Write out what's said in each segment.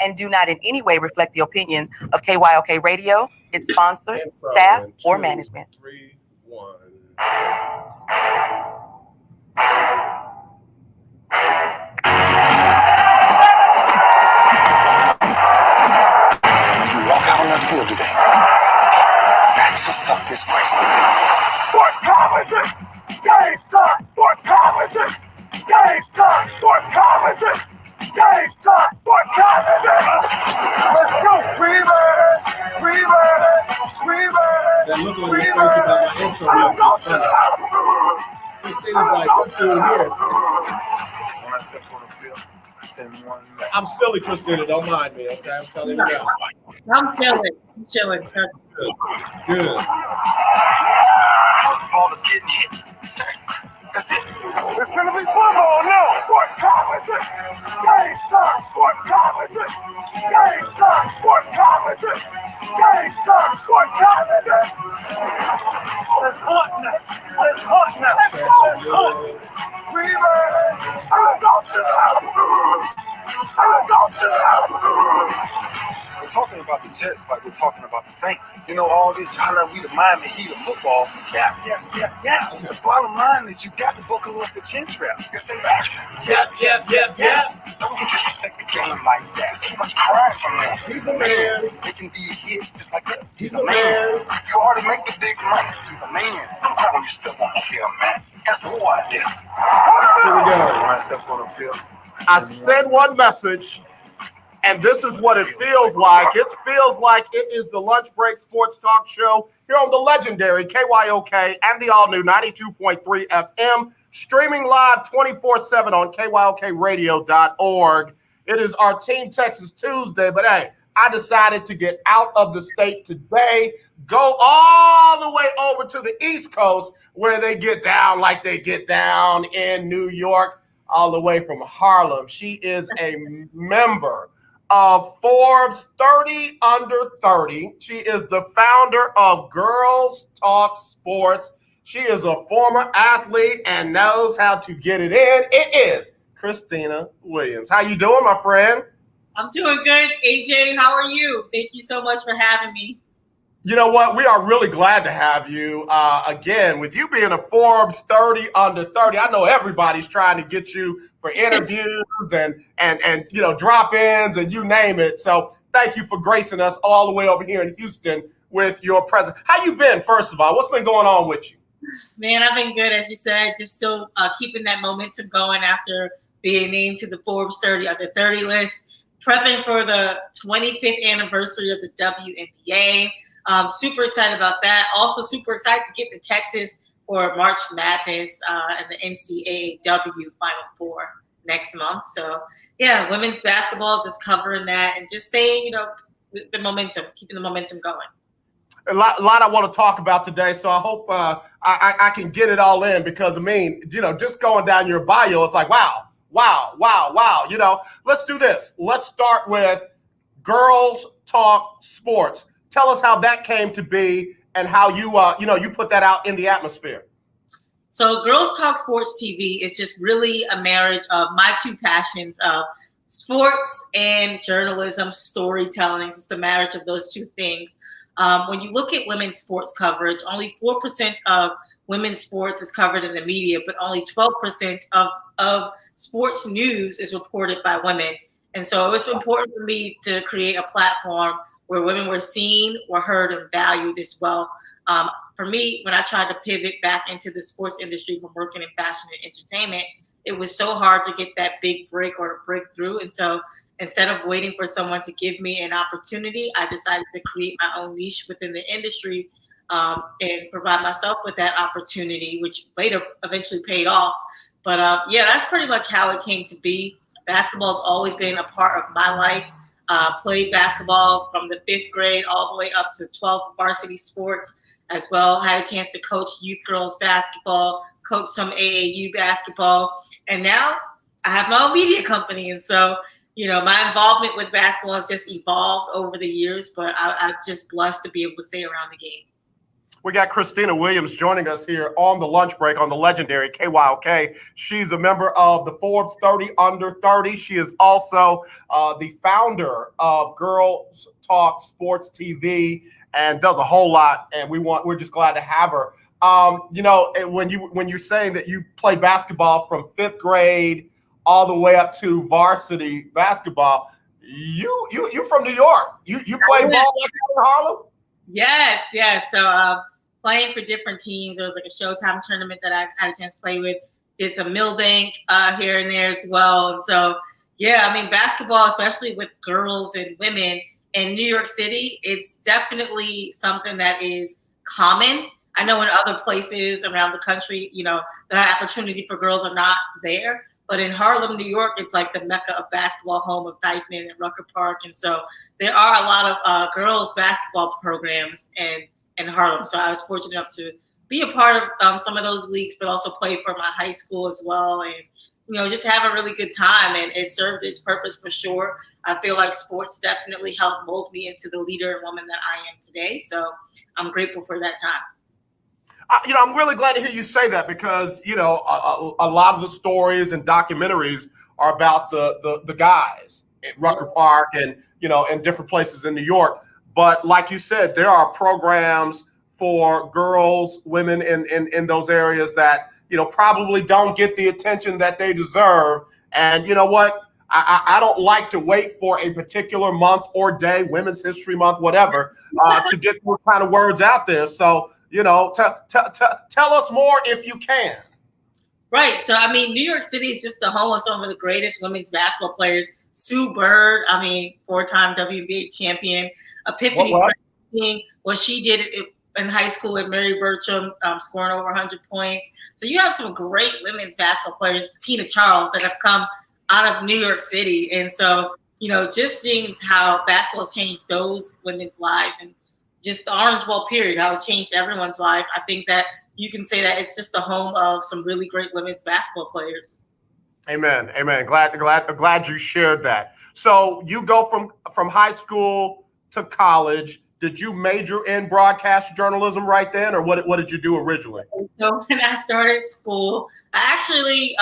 and do not in any way reflect the opinions of KYOK Radio, its sponsors, staff, or management. 3, 1. When you walk out on that field today, ask yourself this question. What time is it? Game time! What time is it? Game time! What time is it? Game time! What time is it? Let's go! We ready! We ready! We ready! That look on your face about my intro music is funny. Christina's like, what's doing here? When I step on the field, I send one message. I'm silly, Christina. Don't mind me, okay? I'm telling you now. I'm chilling. Good. Football is getting hit. That's it. It's gonna be football now. What time is it? Game time. What time is it? Game time. What time is it? Game time. What time is it? It's hot now. It's hot now. It's hot. We ready? I go to the house. I go to the house. We're talking about the Jets like we're talking about the Saints. You know, all this hollering, we the Miami Heat of football. Yeah. The bottom line is you got to buckle up the chin straps. Yes, they action. Yep. Don't disrespect the game like that. There's too much crying from them. He's a man. They can be a hit just like us. He's a man. You already make the big money. He's a man. Don't cry when you step on the field, man. That's who I did. Here we go. When I step on the field, I send one message, and this is what it feels like. It feels like it is the Lunch Break Sports Talk Show here on the legendary KYOK and the all-new 92.3 FM, streaming live 24/7 on KYOKradio.org. It is our Team Texas Tuesday, but hey, I decided to get out of the state today, go all the way over to the East Coast where they get down like they get down in New York, all the way from Harlem. She is a member of Forbes 30 Under 30. She is the founder of Girls Talk Sports. She is a former athlete and knows how to get it in. It is Khristina Williams. How you doing, my friend? I'm doing good, AJ. How are you? Thank you so much for having me. You know what? We are really glad to have you. Again, with you being a Forbes 30 Under 30, I know everybody's trying to get you for interviews and you know, drop-ins and you name it. So thank you for gracing us all the way over here in Houston with your presence. How you been, first of all? What's been going on with you? Man, I've been good, as you said, just still keeping that momentum going after being named to the Forbes 30 Under 30 list, prepping for the 25th anniversary of the WNBA. Super excited about that. Also super excited to get to Texas for March Madness and the NCAAW Final Four next month. So yeah, women's basketball, just covering that and just staying, you know, with the momentum, keeping the momentum going. A lot I want to talk about today, so I hope I can get it all in because, I mean, you know, just going down your bio, it's like, wow. You know, let's do this. Let's start with Girls Talk Sports. Tell us how that came to be and how you put that out in the atmosphere. So Girls Talk Sports TV is just really a marriage of my two passions of sports and journalism, storytelling. It's just a marriage of those two things. When you look at women's sports coverage, only 4% of women's sports is covered in the media, but only 12% of sports news is reported by women. And so it was important for me to create a platform where women were seen, were heard, and valued as well. For me, when I tried to pivot back into the sports industry from working in fashion and entertainment, it was so hard to get that big break or to break through. And so instead of waiting for someone to give me an opportunity, I decided to create my own niche within the industry and provide myself with that opportunity, which later eventually paid off. But yeah, that's pretty much how it came to be. Basketball's always been a part of my life. Played basketball from the 5th grade all the way up to 12 varsity sports as well. Had a chance to coach youth girls basketball, coach some AAU basketball, and now I have my own media company. And so, you know, my involvement with basketball has just evolved over the years, but I'm just blessed to be able to stay around the game. We got Khristina Williams joining us here on the lunch break on the legendary KYOK. She's a member of the Forbes 30 Under 30. She is also the founder of Girls Talk Sports TV and does a whole lot. And we're just glad to have her. When you're saying that you play basketball from 5th grade all the way up to varsity basketball, you're from New York. You play ball like that in Harlem? Yes. So playing for different teams. There was like a Showtime tournament that I had a chance to play with. Did some Millbank here and there as well. And so, yeah, I mean, basketball, especially with girls and women in New York City, it's definitely something that is common. I know in other places around the country, the opportunity for girls are not there. But in Harlem, New York, it's like the mecca of basketball, home of Dyckman and Rucker Park. And so there are a lot of girls basketball programs in Harlem. So I was fortunate enough to be a part of some of those leagues, but also play for my high school as well. And, just have a really good time. And it served its purpose for sure. I feel like sports definitely helped mold me into the leader and woman that I am today. So I'm grateful for that time. I'm really glad to hear you say that because, a lot of the stories and documentaries are about the guys at Rucker Park and, in different places in New York. But like you said, there are programs for girls, women in those areas that, probably don't get the attention that they deserve. And you know what? I don't like to wait for a particular month or day, Women's History Month, whatever, to get those kind of words out there. So, tell us more if you can. Right. So, I mean, New York City is just the home of some of the greatest women's basketball players. Sue Bird, 4-time WNBA champion. Epiphany Pressing, what she did in high school at Mary Bertram, scoring over 100 points. So you have some great women's basketball players, Tina Charles, that have come out of New York City. And so, just seeing how basketball has changed those women's lives and just the Orange Bowl period, how it changed everyone's life. I think that you can say that it's just the home of some really great women's basketball players. Amen. Glad you shared that. So you go from high school to college. Did you major in broadcast journalism right then, or what did you do originally? So when I started school, I actually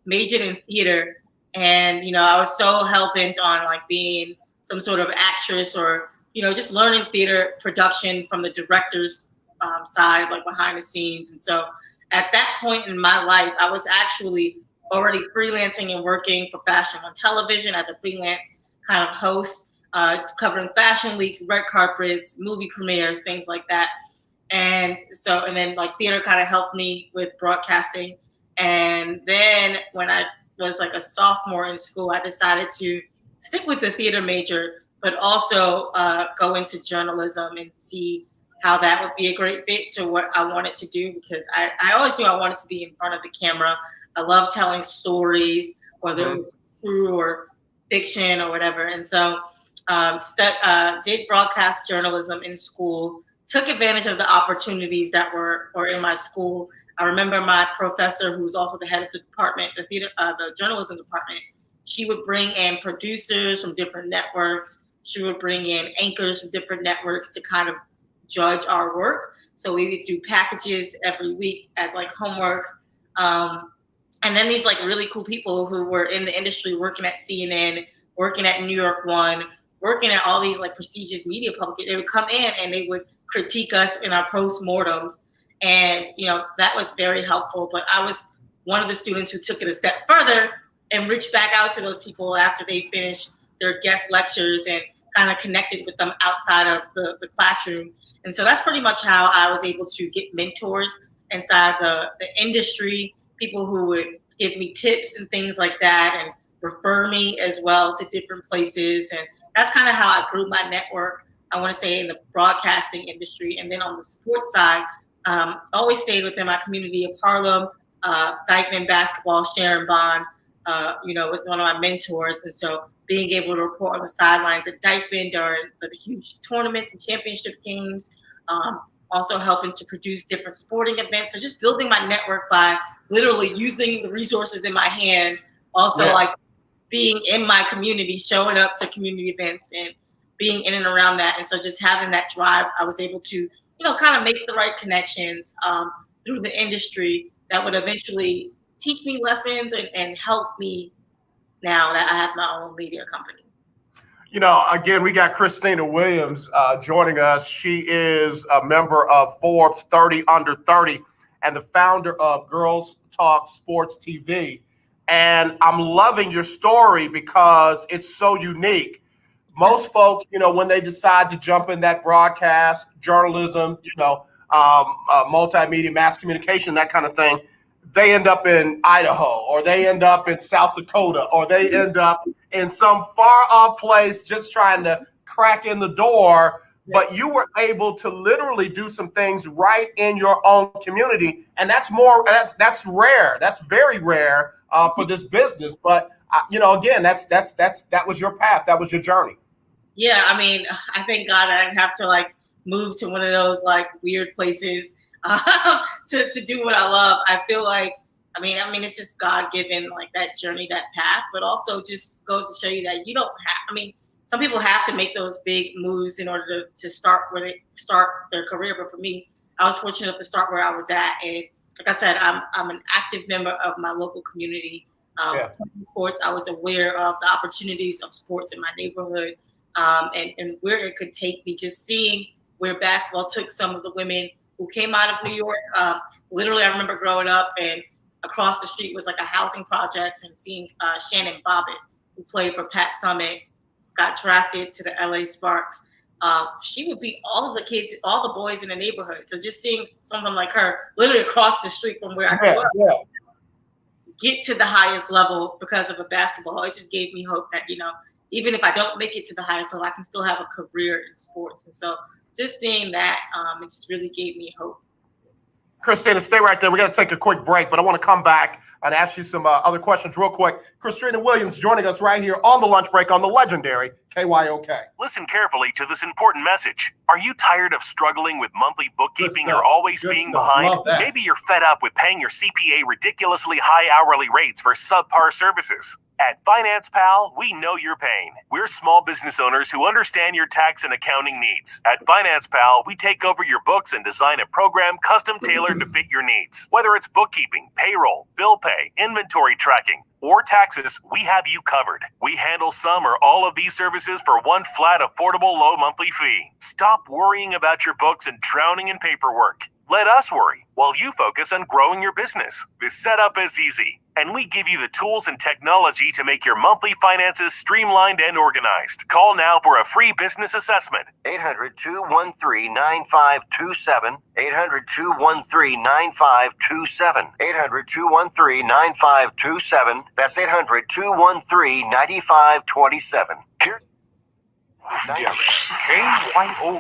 majored in theater, and I was so hell-bent on like being some sort of actress or just learning theater production from the director's side, like behind the scenes. And so at that point in my life, I was actually already freelancing and working for Fashion on Television as a freelance kind of host, covering fashion weeks, red carpets, movie premieres, things like that. And then like theater kind of helped me with broadcasting. And then when I was like a sophomore in school, I decided to stick with the theater major, but also go into journalism and see how that would be a great fit to what I wanted to do, because I always knew I wanted to be in front of the camera. I love telling stories, whether it was true or fiction or whatever. And so did broadcast journalism in school, took advantage of the opportunities that were in my school. I remember my professor, who was also the head of the department, the journalism department, she would bring in producers from different networks. She would bring in anchors from different networks to kind of judge our work. So we would do packages every week as like homework. And then these like really cool people who were in the industry working at CNN, working at New York One, working at all these like prestigious media publications, they would come in and they would critique us in our postmortems. And, that was very helpful. But I was one of the students who took it a step further and reached back out to those people after they finished their guest lectures and kind of connected with them outside of the classroom. And so that's pretty much how I was able to get mentors inside the industry, people who would give me tips and things like that and refer me as well to different places. And that's kind of how I grew my network, I want to say, in the broadcasting industry. And then on the sports side, always stayed within my community of Harlem. Dyckman basketball, Sharon Bond, was one of my mentors. And so being able to report on the sidelines at Dyckman during the huge tournaments and championship games, also helping to produce different sporting events. So just building my network by literally using the resources in my hand, also like being in my community, showing up to community events and being in and around that. And so just having that drive, I was able to kind of make the right connections through the industry that would eventually teach me lessons and help me now that I have my own media company. Again, we got Khristina Williams joining us. She is a member of Forbes 30 Under 30 and the founder of Girls Talk Sports TV. And I'm loving your story because it's so unique. Most folks, when they decide to jump in that broadcast, journalism, multimedia, mass communication, that kind of thing, they end up in Idaho, or they end up in South Dakota, or they end up in some far off place just trying to crack in the door. But you were able to literally do some things right in your own community. And that's rare. That's very rare for this business. But, again, that was your path. That was your journey. Yeah, I mean, I thank God I didn't have to move to one of those weird places to do what I love. I feel like, I mean, it's just God given that journey, that path, but also just goes to show you that you don't have. Some people have to make those big moves in order to start where they start their career. But for me, I was fortunate enough to start where I was at, and like I said, I'm an active member of my local community. Playing sports, I was aware of the opportunities of sports in my neighborhood. And where it could take me, just seeing where basketball took some of the women who came out of New York. Literally, I remember growing up and across the street was a housing project, and seeing Shannon Bobbitt, who played for Pat Summitt, got drafted to the LA Sparks. She would beat all of the kids, all the boys in the neighborhood. So just seeing someone like her literally across the street from where I grew up get to the highest level because of a basketball, it just gave me hope that, even if I don't make it to the highest level, I can still have a career in sports. And so just seeing that, it just really gave me hope. Khristina, stay right there. We're going to take a quick break, but I want to come back and ask you some other questions real quick. Khristina Williams joining us right here on the lunch break on the legendary KYOK. Listen carefully to this important message. Are you tired of struggling with monthly bookkeeping or always being behind? Maybe you're fed up with paying your CPA ridiculously high hourly rates for subpar services. At Finance Pal, we know your pain. We're small business owners who understand your tax and accounting needs. At Finance Pal, we take over your books and design a program custom tailored to fit your needs. Whether it's bookkeeping, payroll, bill pay, inventory tracking, or taxes, we have you covered. We handle some or all of these services for one flat, affordable, low monthly fee. Stop worrying about your books and drowning in paperwork. Let us worry while you focus on growing your business. This setup is easy, and we give you the tools and technology to make your monthly finances streamlined and organized. Call now for a free business assessment. 800-213-9527. 800-213-9527. 800-213-9527. That's 800-213-9527. Here. KYOK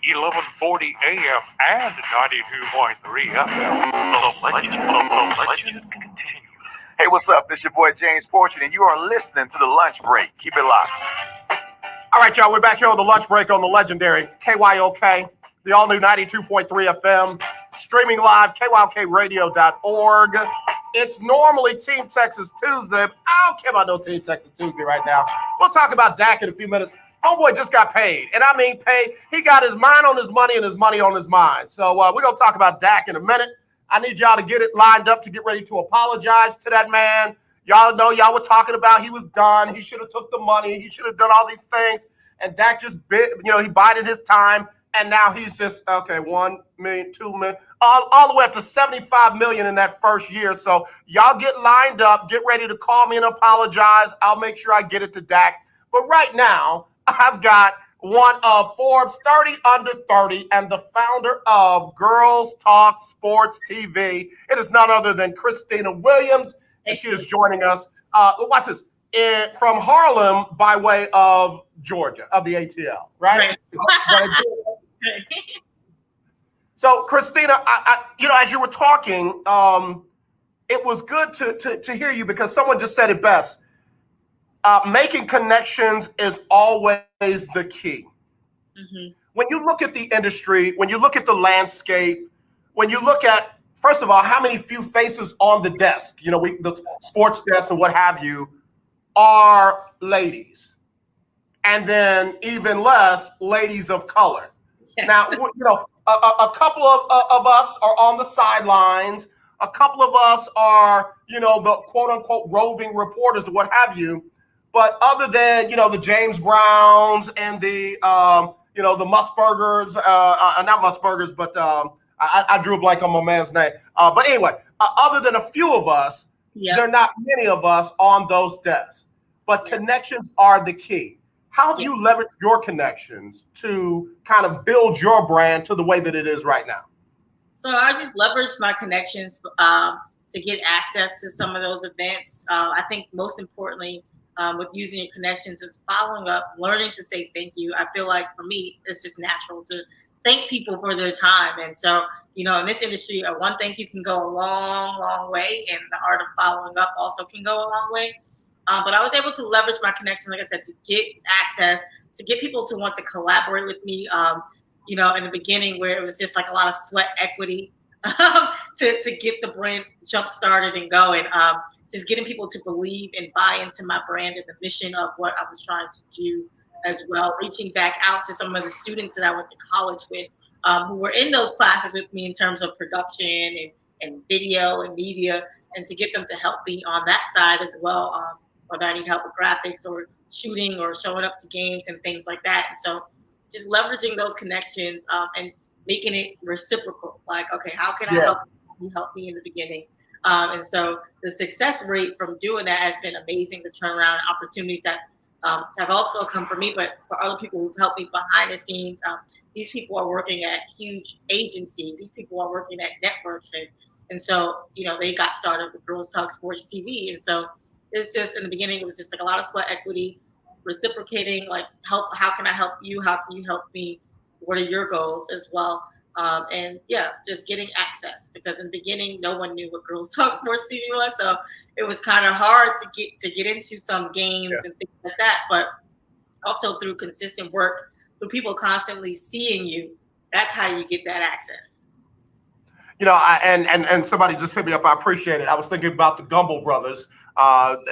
1140 AM and 92.3 FM. The legend continues. Hey, what's up? This is your boy James Fortune, and you are listening to The Lunch Break. Keep it locked. All right, y'all, we're back here on the lunch break on the legendary KYOK, the all-new 92.3 FM, streaming live, KYOKradio.org. It's normally Team Texas Tuesday, but I don't care about no Team Texas Tuesday right now. We'll talk about Dak in a few minutes. Homeboy just got paid, and I mean paid. He got his mind on his money and his money on his mind. So we're going to talk about Dak in a minute. I need y'all to get it lined up to get ready to apologize to that man. Y'all know y'all were talking about he was done. He should have took the money. He should have done all these things. And Dak just he bided his time. And now he's just, okay, 1 million, 2 million, all the way up to 75 million in that first year. So y'all get lined up, get ready to call me and apologize. I'll make sure I get it to Dak. But right now, I've got one of Forbes 30 Under 30 and the founder of Girls Talk Sports TV. It is none other than Khristina Williams, and she is joining us. Watch this. From Harlem by way of Georgia, of the ATL, right? So, Khristina, I as you were talking, it was good to hear you because someone just said it best. Making connections is always the key. Mm-hmm. When you look at the industry, when you look at the landscape, when you look at, first of all, how many few faces on the desk, the sports desk and what have you, are ladies. And then even less ladies of color. Yes. Now, a couple of us are on the sidelines. A couple of us are, the quote unquote roving reporters or what have you. But other than, the James Browns and the, the Musburgers, not Musburgers, but I drew a blank on my man's name. But anyway, other than a few of us, there are not many of us on those desks. But connections are the key. How have you leveraged your connections to kind of build your brand to the way that it is right now? So I just leveraged my connections to get access to some of those events. I think most importantly, with using your connections is following up, learning to say thank you. I feel like for me, it's just natural to thank people for their time. And so, in this industry, one thank you can go a long, long way. And the art of following up also can go a long way. But I was able to leverage my connections, like I said, to get access, to get people to want to collaborate with me. In the beginning where it was just like a lot of sweat equity to get the brand jump started and going. Just getting people to believe and buy into my brand and the mission of what I was trying to do as well. Reaching back out to some of the students that I went to college with who were in those classes with me in terms of production and video and media, and to get them to help me on that side as well. Whether I need help with graphics or shooting or showing up to games and things like that. And so just leveraging those connections and making it reciprocal. Like, okay, how can I help you help me in the beginning? And so the success rate from doing that has been amazing. The turnaround opportunities that have also come for me, but for other people who've helped me behind the scenes. These people are working at huge agencies. These people are working at networks. And so, they got started with Girls Talk Sports TV. And so it's just, in the beginning, it was just like a lot of sweat equity, reciprocating, like, how can I help you? How can you help me? What are your goals as well? And just getting access, because in the beginning, no one knew what Girls Talk Sports TV was. So it was kind of hard to get into some games and things like that. But also through consistent work, through people constantly seeing you, that's how you get that access. And somebody just hit me up. I appreciate it. I was thinking about the Gumble brothers,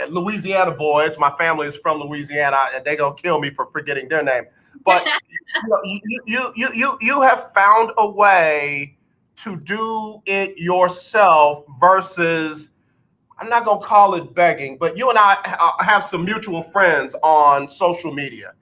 Louisiana boys. My family is from Louisiana, and they're gonna kill me for forgetting their name. But you have found a way to do it yourself versus, I'm not gonna call it begging, but you and I have some mutual friends on social media,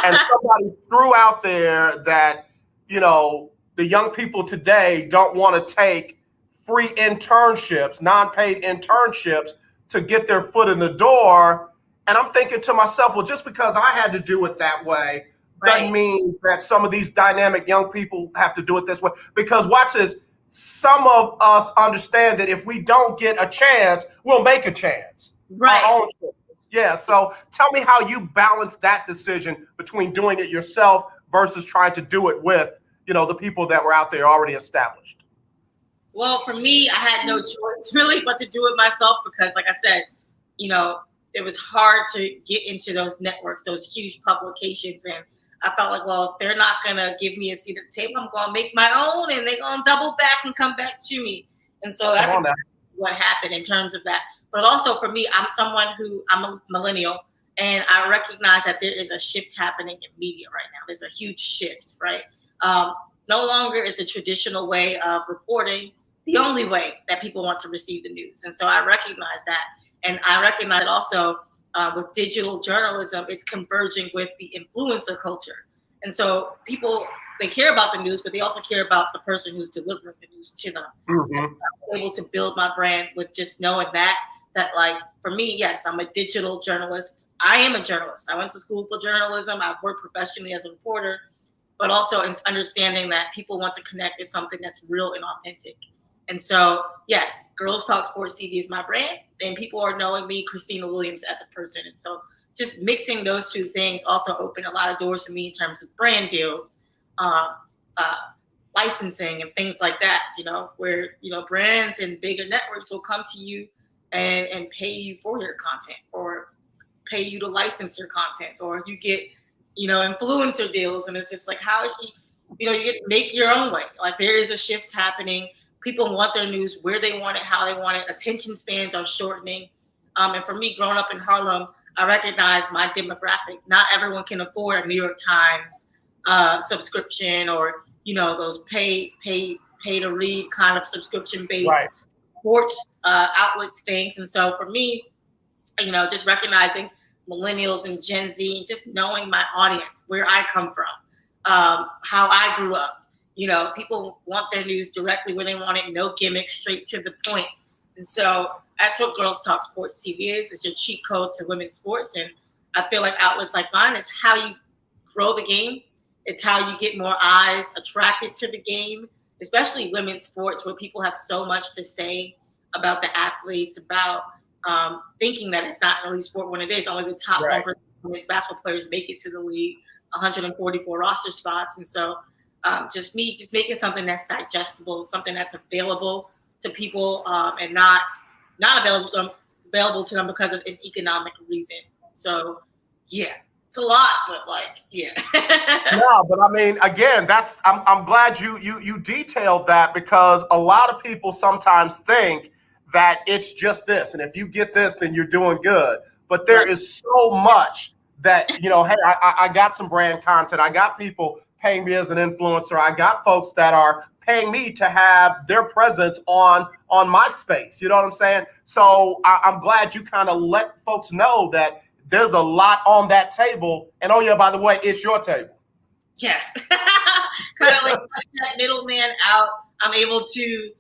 and somebody threw out there that the young people today don't want to take free internships, non-paid internships to get their foot in the door. And I'm thinking to myself, well, just because I had to do it that way doesn't mean that some of these dynamic young people have to do it this way. Because watch this, some of us understand that if we don't get a chance, we'll make a chance. Right. Our own chance. Yeah. So tell me how you balance that decision between doing it yourself versus trying to do it with the people that were out there already established. Well, for me, I had no choice really but to do it myself, because like I said, it was hard to get into those networks, those huge publications. And I felt like, well, if they're not going to give me a seat at the table, I'm going to make my own, and they're going to double back and come back to me. And so that's what happened in terms of that. But also for me, I'm a millennial, and I recognize that there is a shift happening in media right now. There's a huge shift, right? No longer is the traditional way of reporting the only way that people want to receive the news. And so I recognize that. And I recognize that also with digital journalism, it's converging with the influencer culture. And so people, they care about the news, but they also care about the person who's delivering the news to them. Mm-hmm. I was able to build my brand with just knowing that like, for me, yes, I'm a digital journalist. I am a journalist. I went to school for journalism. I've worked professionally as a reporter, but also in understanding that people want to connect with something that's real and authentic. And so, yes, Girls Talk Sports TV is my brand, and people are knowing me, Khristina Williams, as a person. And so just mixing those two things also opened a lot of doors for me in terms of brand deals, licensing and things like that, where, brands and bigger networks will come to you and pay you for your content, or pay you to license your content, or you get, influencer deals. And it's just like, how is she, you get to make your own way. Like, there is a shift happening. People want their news where they want it, how they want it. Attention spans are shortening. And for me, growing up in Harlem, I recognize my demographic. Not everyone can afford a New York Times subscription, or, those pay to read kind of subscription based sports outlets things. And so for me, just recognizing millennials and Gen Z, and just knowing my audience, where I come from, how I grew up. People want their news directly where they want it, no gimmicks, straight to the point. And so that's what Girls Talk Sports TV is. It's your cheat code to women's sports. And I feel like outlets like mine is how you grow the game. It's how you get more eyes attracted to the game, especially women's sports, where people have so much to say about the athletes, about thinking that it's not an elite sport when it is. Only the top 1% of women's basketball players make it to the league, 144 roster spots. And so just making something that's digestible, something that's available to people, and not available to them because of an economic reason. So yeah, it's a lot, but No, but I mean, again, I'm glad you detailed that, because a lot of people sometimes think that it's just this, and if you get this, then you're doing good. But there is so much that, hey, I got some brand content. I got people paying me as an influencer. I got folks that are paying me to have their presence on my space. You know what I'm saying? So I'm glad you kind of let folks know that there's a lot on that table. And oh yeah, by the way, it's your table. Yes. Kind of like that middleman out. I'm able to,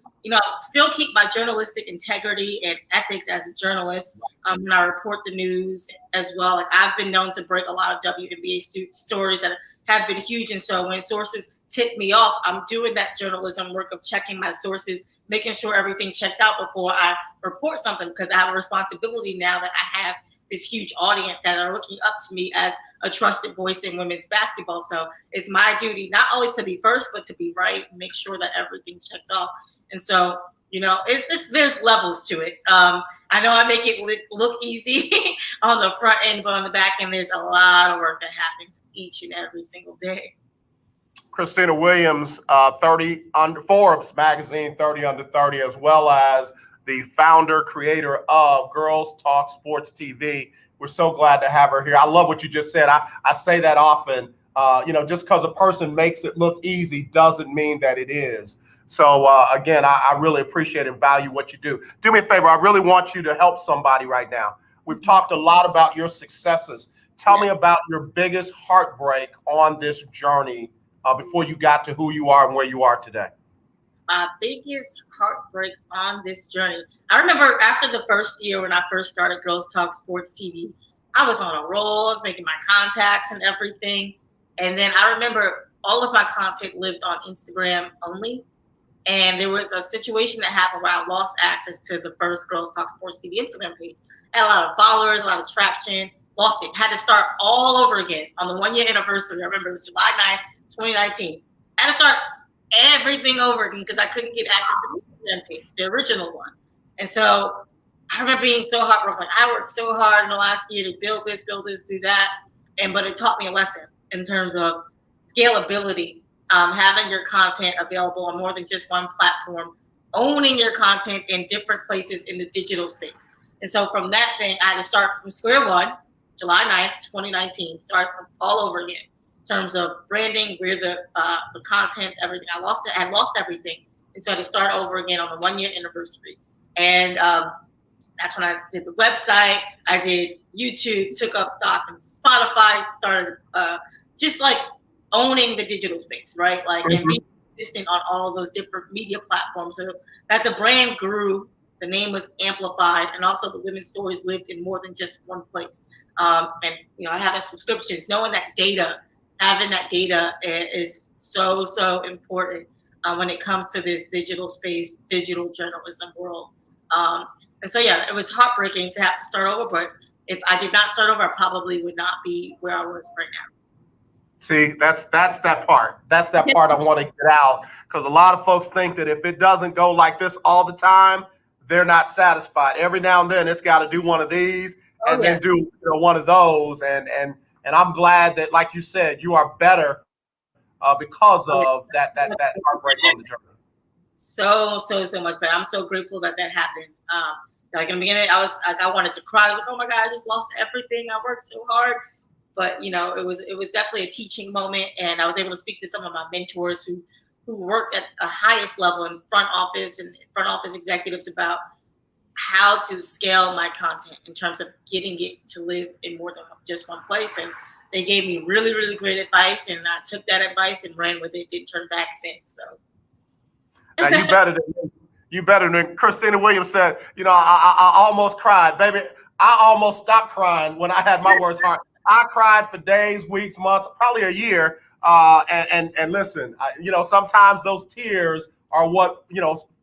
still keep my journalistic integrity and ethics as a journalist when I report the news as well. Like, I've been known to break a lot of WNBA stories that have been huge. And so when sources tip me off, I'm doing that journalism work of checking my sources, making sure everything checks out before I report something, because I have a responsibility now that I have this huge audience that are looking up to me as a trusted voice in women's basketball. So it's my duty not always to be first, but to be right and make sure that everything checks off. And so, there's levels to it. I know I make it look easy on the front end, but on the back end, there's a lot of work that happens each and every single day. Khristina Williams, 30 under Forbes magazine, 30 under 30, as well as the founder, creator of Girls Talk Sports TV. We're so glad to have her here. I love what you just said. I say that often. Just because a person makes it look easy doesn't mean that it is. So again, I really appreciate and value what you do. Do me a favor. I really want you to help somebody right now. We've talked a lot about your successes. Tell me about your biggest heartbreak on this journey before you got to who you are and where you are today. My biggest heartbreak on this journey. I remember after the first year when I first started Girls Talk Sports TV, I was on a roll. I was making my contacts and everything. And then I remember all of my content lived on Instagram only. And there was a situation that happened where I lost access to the first Girls Talk Sports TV Instagram page. I had a lot of followers, a lot of traction, lost it. Had to start all over again on the 1-year anniversary. I remember it was July 9th, 2019. I had to start everything over again because I couldn't get access to the Instagram page, the original one. And so I remember being so heartbroken. I worked so hard in the last year to build this, do that. But it taught me a lesson in terms of scalability. Having your content available on more than just one platform, owning your content in different places in the digital space. And so from that thing, I had to start from square one, July 9th, 2019, start from all over again in terms of branding, where the content, everything. I had lost everything. And so I had to start over again on the 1-year anniversary. And that's when I did the website. I did YouTube, took up stock in Spotify, started just like owning the digital space, right? Like, and being consistent on all of those different media platforms so that the brand grew, the name was amplified, and also the women's stories lived in more than just one place. And, having subscriptions, knowing that data, having that data is so, so important when it comes to this digital space, digital journalism world. And so, yeah, it was heartbreaking to have to start over, but if I did not start over, I probably would not be where I was right now. See, that's that part. That's that part I want to get out, because a lot of folks think that if it doesn't go like this all the time, they're not satisfied. Every now and then, it's got to do one of these and then do one of those. And I'm glad that, like you said, you are better because of that heartbreak on the journey. So much better. I'm so grateful that happened. Like in the beginning, I was like, I wanted to cry. I was like, oh my God, I just lost everything. I worked so hard. But it was definitely a teaching moment, and I was able to speak to some of my mentors who work at the highest level in front office and front office executives about how to scale my content in terms of getting it to live in more than just one place. And they gave me really, really great advice, and I took that advice and ran with it. Didn't turn back since. So now you better than Khristina Williams said. I almost cried, baby. I almost stopped crying when I had my worst heart. I cried for days, weeks, months, probably a year. And listen, sometimes those tears are what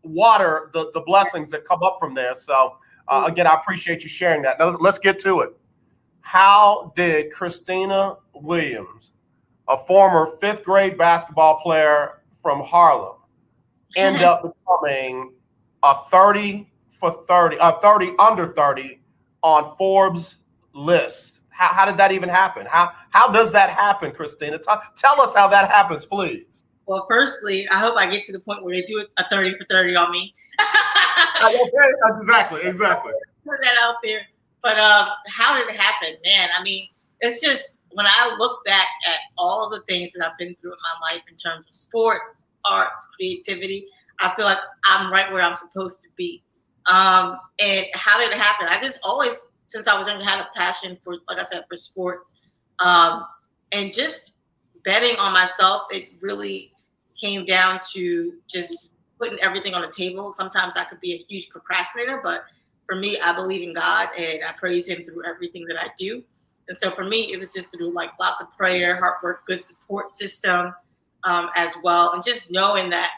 water the blessings that come up from there. So again, I appreciate you sharing that. Now let's get to it. How did Khristina Williams, a former 5th grade basketball player from Harlem, end up becoming a 30 under 30 on Forbes list? How did that even happen? How does that happen, Khristina? Tell us how that happens, please. Well, firstly, I hope I get to the point where they do a 30 for 30 on me. Exactly. Put that out there. But how did it happen? Man, I mean, it's just when I look back at all of the things that I've been through in my life in terms of sports, arts, creativity, I feel like I'm right where I'm supposed to be. And how did it happen? I just always, since I was young, had a passion for, like I said, for sports. And just betting on myself, it really came down to just putting everything on the table. Sometimes I could be a huge procrastinator, but for me, I believe in God and I praise Him through everything that I do. And so for me, it was just through like lots of prayer, hard work, good support system as well. And just knowing that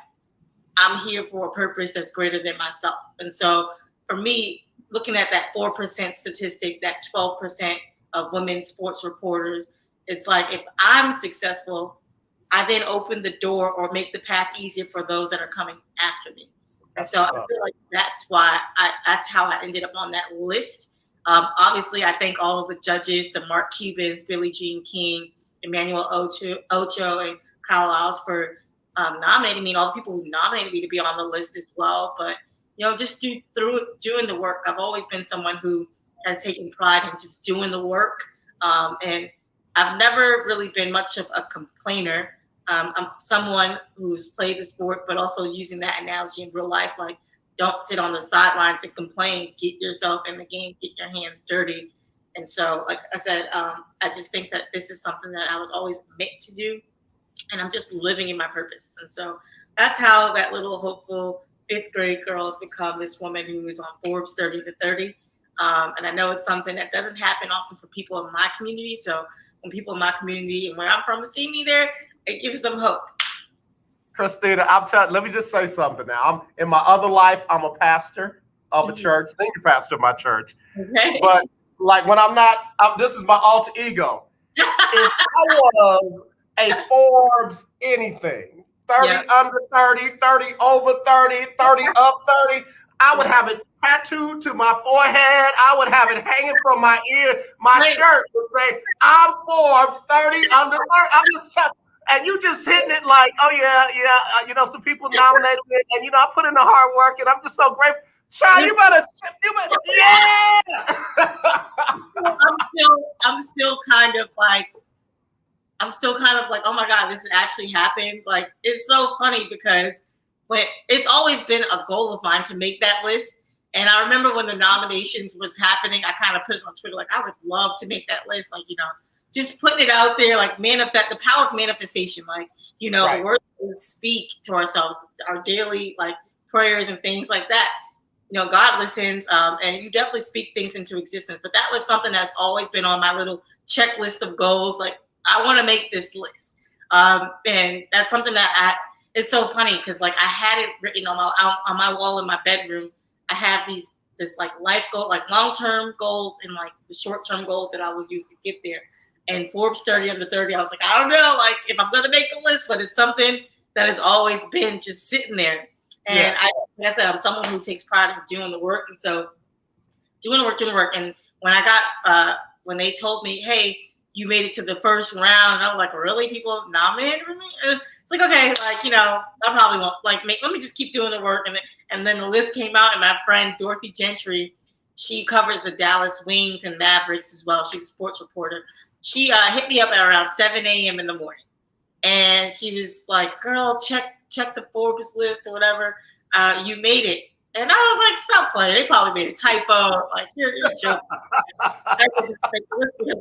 I'm here for a purpose that's greater than myself. And so for me, looking at that 4% statistic, that 12% of women sports reporters, it's like if I'm successful, I then open the door or make the path easier for those that are coming after me. And so I feel like that's how I ended up on that list. Obviously, I thank all of the judges, the Mark Cubans, Billie Jean King, Emmanuel Ocho, and Kyle Lyles for nominating me, and all the people who nominated me to be on the list as well. But just through doing the work, I've always been someone who has taken pride in just doing the work, and I've never really been much of a complainer. I'm someone who's played the sport, but also using that analogy in real life, like don't sit on the sidelines and complain, get yourself in the game, get your hands dirty. And so, like I said, I just think that this is something that I was always meant to do, and I'm just living in my purpose. And so that's how that little hopeful 5th grade girl has become this woman who is on Forbes 30 to 30. And I know it's something that doesn't happen often for people in my community. So when people in my community and where I'm from see me there, it gives them hope. Khristina, let me just say something now. In my other life, I'm a pastor of a church, senior pastor of my church. Okay. But like when I'm not, this is my alter ego. If I was a Forbes anything, 30 under 30, 30 over 30, 30 up 30, I would have it tattooed to my forehead. I would have it hanging from my ear. My shirt would say, I'm Forbes 30 under 30. I'm just and you just hitting it like, oh yeah, some people nominated me, and I put in the hard work, and I'm just so grateful. Child, you better, yeah. I'm still kind of like, oh my God, this actually happened. Like, it's so funny because it's always been a goal of mine to make that list. And I remember when the nominations was happening, I kind of put it on Twitter, like, I would love to make that list. Like, just putting it out there, like the power of manifestation, like, right. The words we speak to ourselves, our daily like prayers and things like that. God listens, and you definitely speak things into existence. But that was something that's always been on my little checklist of goals. Like, I want to make this list. And that's something that it's so funny because like I had it written on my wall in my bedroom. I have this like life goal, like long-term goals and like the short-term goals that I will use to get there. And Forbes 30 under 30, I was like, I don't know, like if I'm gonna make a list, but it's something that has always been just sitting there. And like I said, I'm someone who takes pride in doing the work. And so doing the work. And when I got when they told me, hey, you made it to the first round, and I was like, really? People nominated me? It's like, okay, like, I probably won't let me just keep doing the work. And then the list came out, and my friend Dorothy Gentry, she covers the Dallas Wings and Mavericks as well. She's a sports reporter. she hit me up at around 7 a.m. in the morning. And she was like, girl, check the Forbes list or whatever. You made it. And I was like, stop playing. They probably made a typo. Like, you're joking.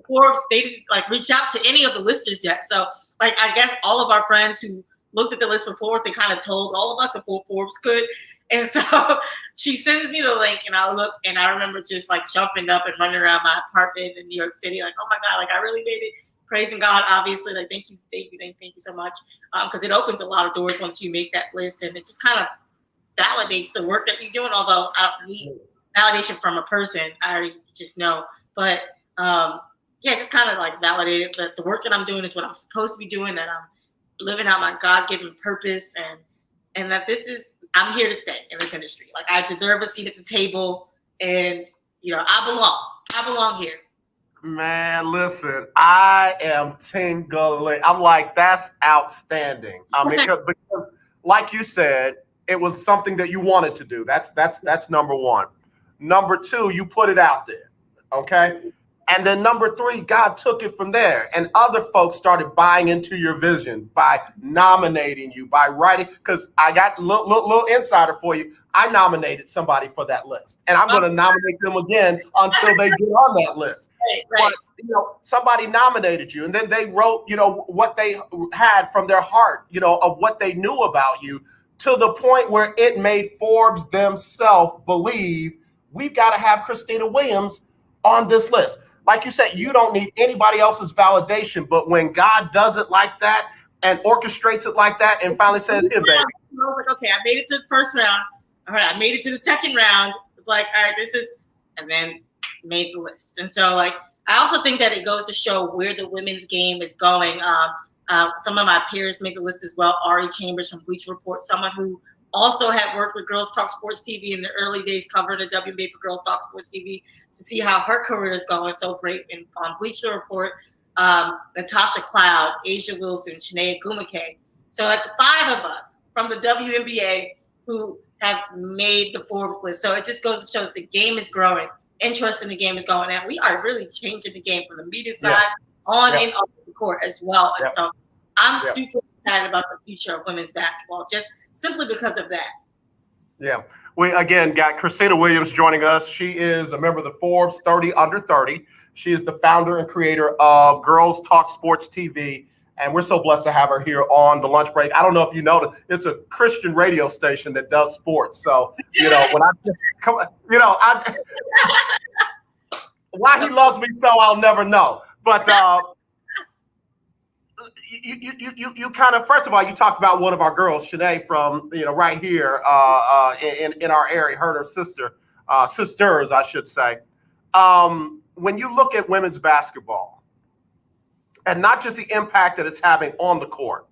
Forbes, they didn't like reach out to any of the listers yet. So, like, I guess all of our friends who looked at the list before, they kind of told all of us before Forbes could. And so she sends me the link, and I look, and I remember just like jumping up and running around my apartment in New York City, like, oh my God, like I really made it. Praising God, obviously, like thank you so much, because it opens a lot of doors once you make that list, and it just kind of validates the work that you're doing. Although I don't need validation from a person, I already just know. But just kind of like validated that the work that I'm doing is what I'm supposed to be doing, that I'm living out my God-given purpose, and that I'm here to stay in this industry. Like I deserve a seat at the table, and I belong here. Man, listen, I am tingling. I'm like, that's outstanding. I mean, because like you said, it was something that you wanted to do. That's number one. Number two, you put it out there, okay? And then number three, God took it from there. And other folks started buying into your vision by nominating you, by writing. Because I got a little insider for you. I nominated somebody for that list. And I'm going to nominate them again until they get on that list. Right. But, somebody nominated you. And then they wrote, what they had from their heart, of what they knew about you, to the point where it made Forbes themselves believe we've got to have Khristina Williams on this list. Like you said, you don't need anybody else's validation, but when God does it like that and orchestrates it like that and finally says, here, baby. I was like, okay, I made it to the first round. All right, I made it to the second round. It's like, all right, and then made the list. And so, like, I also think that it goes to show where the women's game is going. Some of my peers made the list as well. Ari Chambers from Bleacher Report, someone who also had worked with Girls Talk Sports TV in the early days, covering the WNBA for Girls Talk Sports TV, to see how her career is going so great. And on Bleacher Report, Natasha Cloud, Asia Wilson, Shanae Gumake. So that's 5 of us from the WNBA who have made the Forbes list. So it just goes to show that the game is growing. Interest in the game is going, and we are really changing the game from the media side and off the court as well. And so I'm super excited about the future of women's basketball, just simply because of that. Yeah. We, again, got Khristina Williams joining us. She is a member of the Forbes 30 Under 30. She is the founder and creator of Girls Talk Sports TV. And we're so blessed to have her here on the lunch break. I don't know if you know that it's a Christian radio station that does sports. So, when I come, why he loves me so, I'll never know. But you kind of, first of all, you talked about one of our girls, Shanae, from right here in our area, her sister, sisters, I should say. When you look at women's basketball, and not just the impact that it's having on the court,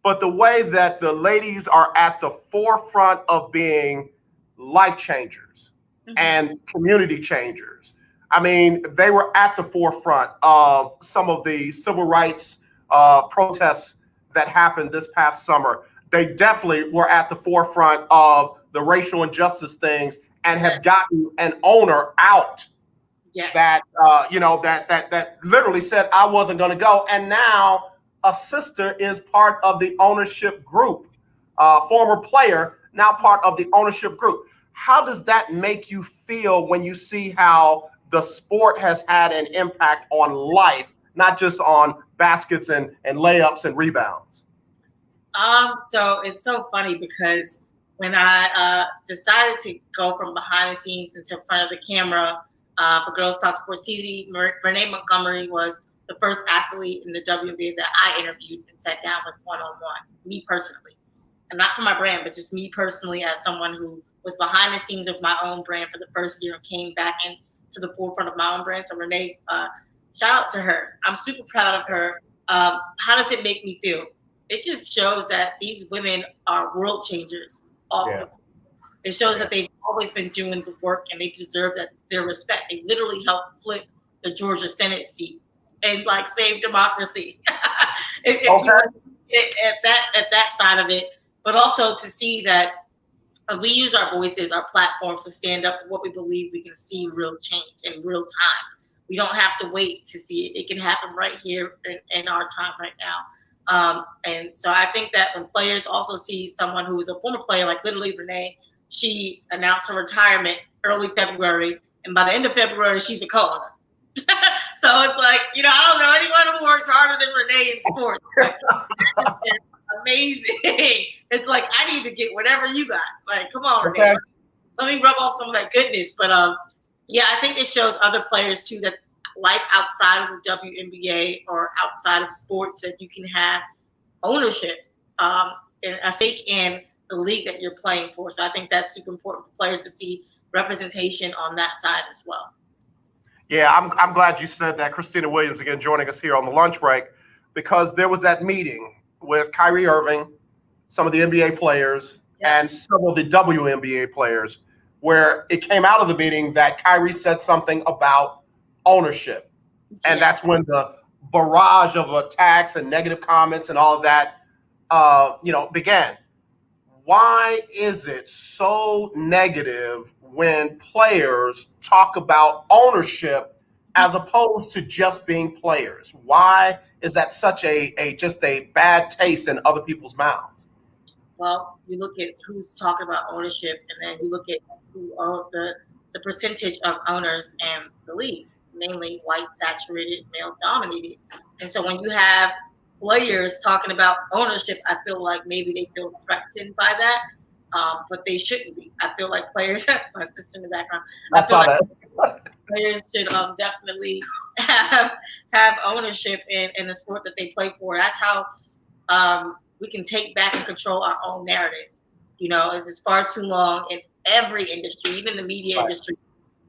but the way that the ladies are at the forefront of being life changers and community changers. I mean, they were at the forefront of some of the civil rights protests that happened this past summer. They definitely were at the forefront of the racial injustice things and have gotten an owner out that that literally said I wasn't going to go, and now a sister is part of the ownership group, former player, now part of the ownership group. How does that make you feel when you see how the sport has had an impact on life, not just on baskets and layups and rebounds? So it's so funny because when I decided to go from behind the scenes into front of the camera for Girls Talk Sports TV, Renee Montgomery was the first athlete in the WNBA that I interviewed and sat down with one-on-one, me personally. And not for my brand, but just me personally as someone who was behind the scenes of my own brand for the first year and came back into the forefront of my own brand. So Renee, shout out to her. I'm super proud of her. How does it make me feel? It just shows that these women are world changers off the court. It shows that they've always been doing the work and they deserve their respect. They literally helped flip the Georgia Senate seat and save democracy. At that side of it, but also to see that we use our voices, our platforms to stand up for what we believe we can see real change in real time. We don't have to wait to see it. It can happen right here in our time right now. And so I think that when players also see someone who is a former player, like literally Renee, she announced her retirement early February, and by the end of February, she's a co-owner. So it's like, I don't know anyone who works harder than Renee in sports. It's amazing. It's like, I need to get whatever you got. Like, come on, Renee. Let me rub off some of that goodness. But yeah, I think it shows other players too that life outside of the WNBA or outside of sports, that you can have ownership and a stake in the league that you're playing for. So I think that's super important for players to see representation on that side as well. Yeah, I'm glad you said that. Khristina Williams, again, joining us here on the lunch break, because there was that meeting with Kyrie Irving, some of the NBA players, and some of the WNBA players, where it came out of the meeting that Kyrie said something about ownership. And that's when the barrage of attacks and negative comments and all of that, began. Why is it so negative when players talk about ownership as opposed to just being players? Why is that such just a bad taste in other people's mouths? Well, you look at who's talking about ownership, and then you look at who are the percentage of owners in the league, mainly white, saturated, male dominated. And so when you have players talking about ownership, I feel like maybe they feel threatened by that, but they shouldn't be. I feel like players, my sister in the background, I feel like players should definitely have ownership in the sport that they play for. That's how we can take back and control our own narrative. It's far too long in every industry, even the media industry.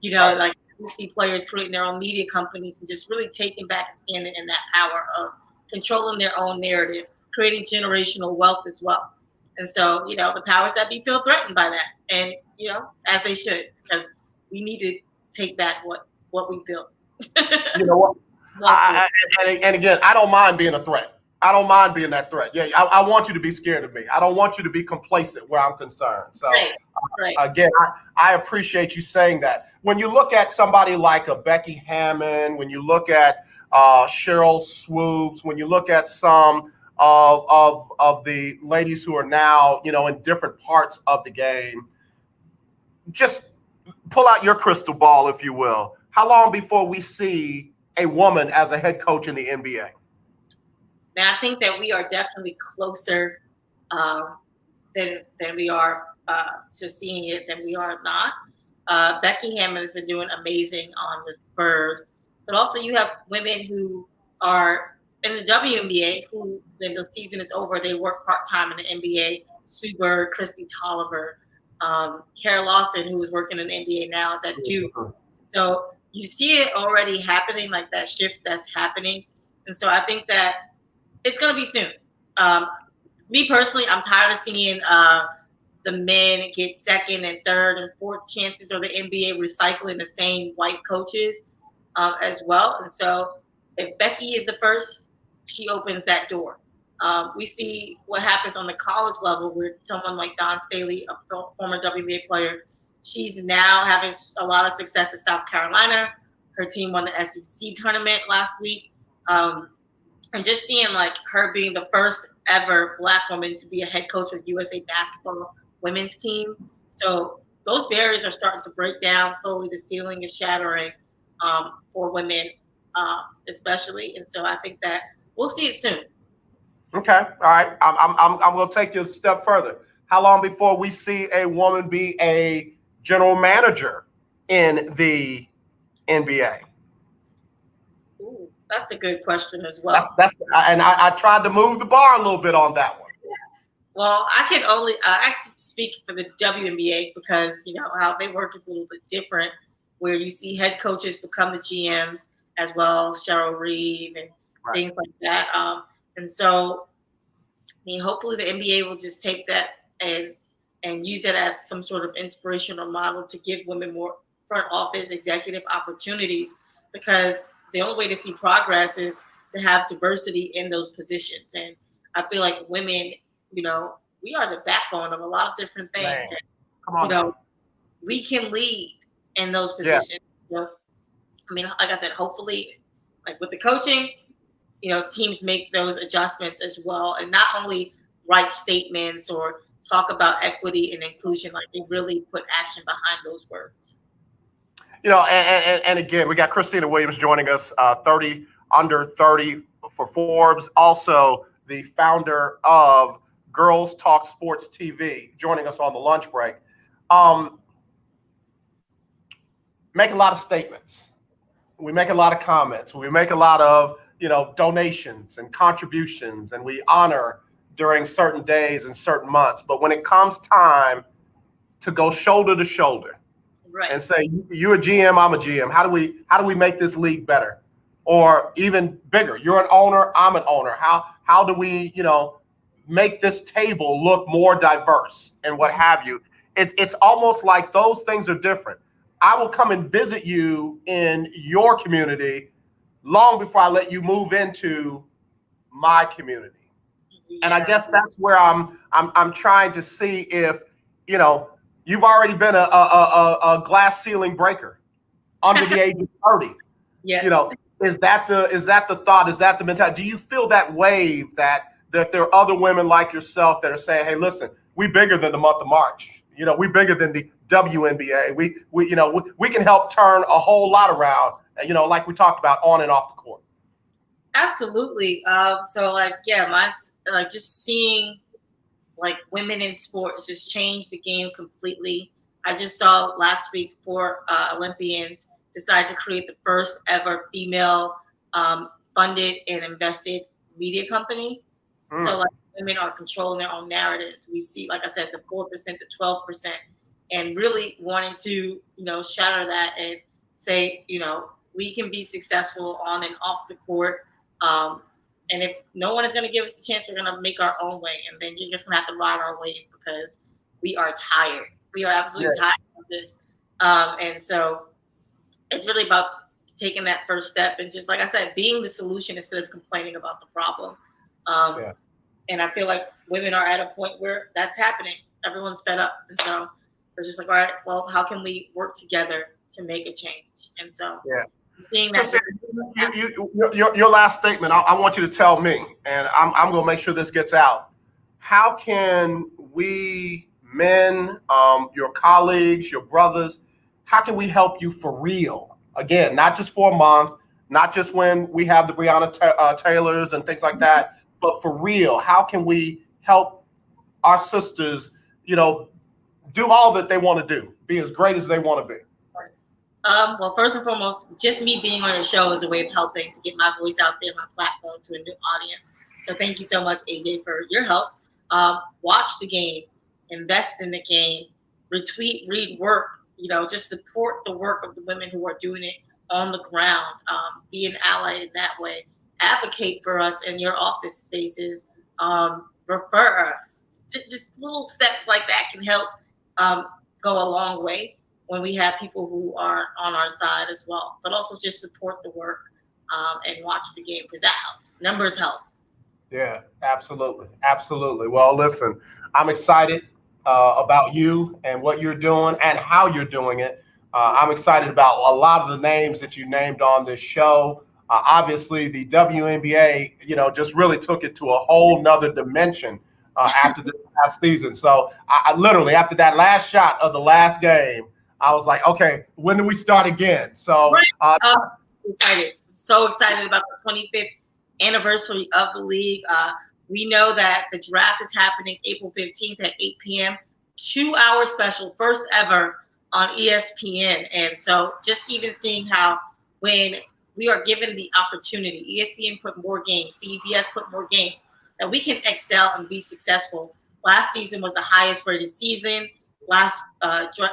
Like you see players creating their own media companies and just really taking back and standing in that power of controlling their own narrative, creating generational wealth as well. And so, the powers that be feel threatened by that, and as they should, because we need to take back what we built. You know what? And again, I don't mind being a threat. I don't mind being that threat. Yeah, I want you to be scared of me. I don't want you to be complacent where I'm concerned. So, again, I appreciate you saying that. When you look at somebody like a Becky Hammond, when you look at Cheryl Swoops, when you look at some of the ladies who are now, in different parts of the game, just pull out your crystal ball, if you will. How long before we see a woman as a head coach in the NBA? Man, I think that we are definitely closer than we are to seeing it than we are not. Becky Hammond has been doing amazing on the Spurs, but also you have women who are in the WNBA who, when the season is over, they work part-time in the NBA. Sue Bird, Christy Tolliver, Kara Lawson, who is working in the NBA now, is at Duke. So you see it already happening, like that shift that's happening. And so I think that it's going to be soon. Me personally, I'm tired of seeing the men get second and third and fourth chances, or the NBA recycling the same white coaches as well. And so if Becky is the first, she opens that door. We see what happens on the college level where someone like Dawn Staley, a former WNBA player, she's now having a lot of success in South Carolina. Her team won the SEC tournament last week. And just seeing like her being the first ever Black woman to be a head coach of USA basketball women's team. So those barriers are starting to break down slowly. The ceiling is shattering for women, especially. And so I think that we'll see it soon. Okay. All right. I'm going to take you a step further. How long before we see a woman be a general manager in the NBA? Ooh, that's a good question as well. I tried to move the bar a little bit on that one. Well, I can only I speak for the WNBA because how they work is a little bit different, where you see head coaches become the GMs as well, Cheryl Reeve and things like that. And so, hopefully the NBA will just take that and use it as some sort of inspirational model to give women more front office executive opportunities, because the only way to see progress is to have diversity in those positions. And I feel like women, we are the backbone of a lot of different things. And, we can lead in those positions. I mean, like I said, hopefully, like with the coaching, teams make those adjustments as well, and not only write statements or talk about equity and inclusion, like they really put action behind those words. And again, we got Khristina Williams joining us, 30 under 30 for Forbes, also the founder of Girls Talk Sports TV, joining us on the lunch break. Make a lot of statements. We make a lot of comments. We make a lot of, donations and contributions, and we honor during certain days and certain months. But when it comes time to go shoulder to shoulder, right, and say, you're a GM, I'm a GM. How do we make this league better? Or even bigger, you're an owner, I'm an owner. How do we, make this table look more diverse and what have you? It's almost like those things are different. I will come and visit you in your community long before I let you move into my community. And I guess that's where I'm trying to see if, you've already been a glass ceiling breaker under the age of 30. Yes. Is that the thought? Is that the mentality? Do you feel that wave that there are other women like yourself that are saying, hey, listen, we bigger than the month of March. We bigger than the WNBA. We can help turn a whole lot around, like we talked about on and off the court. Absolutely. Just seeing women in sports just change the game completely. I just saw last week 4 Olympians decided to create the first ever female funded and invested media company. So women are controlling their own narratives. We see, like I said, the 4% to 12%, and really wanting to, shatter that and say, we can be successful on and off the court. And if no one is going to give us a chance, we're going to make our own way. And then you're just going to have to ride our wave because we are tired. We are absolutely tired of this. And so it's really about taking that first step and just, like I said, being the solution instead of complaining about the problem. And I feel like women are at a point where that's happening. Everyone's fed up. And so we're just like, all right, well, how can we work together to make a change? And so seeing that. Your last statement, I want you to tell me, and I'm going to make sure this gets out. How can we men, your colleagues, your brothers, how can we help you for real? Again, not just for a month, not just when we have the Breonna Taylors and things like that, but for real, how can we help our sisters, do all that they want to do, be as great as they want to be? Well, first and foremost, just me being on your show is a way of helping to get my voice out there, my platform to a new audience. So thank you so much, AJ, for your help. Watch the game, invest in the game, retweet, read work, just support the work of the women who are doing it on the ground. Be an ally in that way. Advocate for us in your office spaces. Refer us. Just little steps like that can help go a long way when we have people who are on our side as well. But also just support the work and watch the game because that helps. Numbers help. Yeah, absolutely. Absolutely. Well, listen, I'm excited about you and what you're doing and how you're doing it. I'm excited about a lot of the names that you named on this show. Obviously, the WNBA, just really took it to a whole nother dimension after the last season. So I literally, after that last shot of the last game, I was like, okay, when do we start again? So excited. I'm so excited about the 25th anniversary of the league. We know that the draft is happening April 15th at 8 p.m. 2-hour special, first ever on ESPN. And so just even seeing how when we are given the opportunity, ESPN put more games, CBS put more games, that we can excel and be successful. Last season was the highest rated season. Last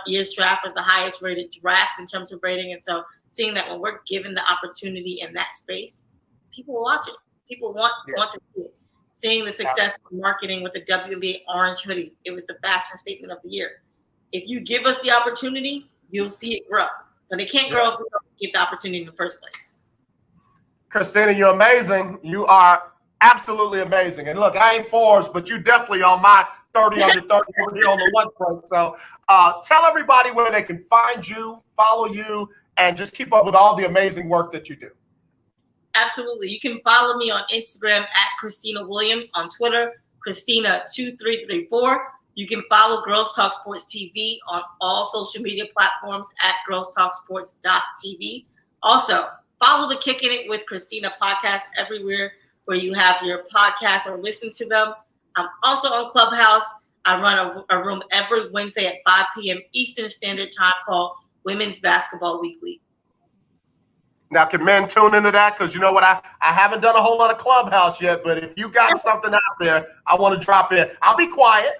year's draft was the highest rated draft in terms of rating. And so seeing that when we're given the opportunity in that space, people will watch it. People want to see it. Seeing the success of marketing with the WNBA orange hoodie, it was the fashion statement of the year. If you give us the opportunity, you'll see it grow. But it can't grow if we don't get the opportunity in the first place. Khristina, you're amazing. You are absolutely amazing. And look, I ain't Forbes, but you definitely on my 30 under 30 over here on the lunch break. So tell everybody where they can find you, follow you, and just keep up with all the amazing work that you do. Absolutely. You can follow me on Instagram at Khristina Williams, on Twitter, Khristina2334. You can follow Girls Talk Sports TV on all social media platforms at girlstalksports.tv. Also, follow the Kicking It with Khristina podcast everywhere where you have your podcasts or listen to them. I'm also on Clubhouse. I run a room every Wednesday at 5 p.m. Eastern Standard Time called Women's Basketball Weekly. Now, can men tune into that? Because you know what? I haven't done a whole lot of Clubhouse yet, but if you got something out there, I want to drop in. I'll be quiet.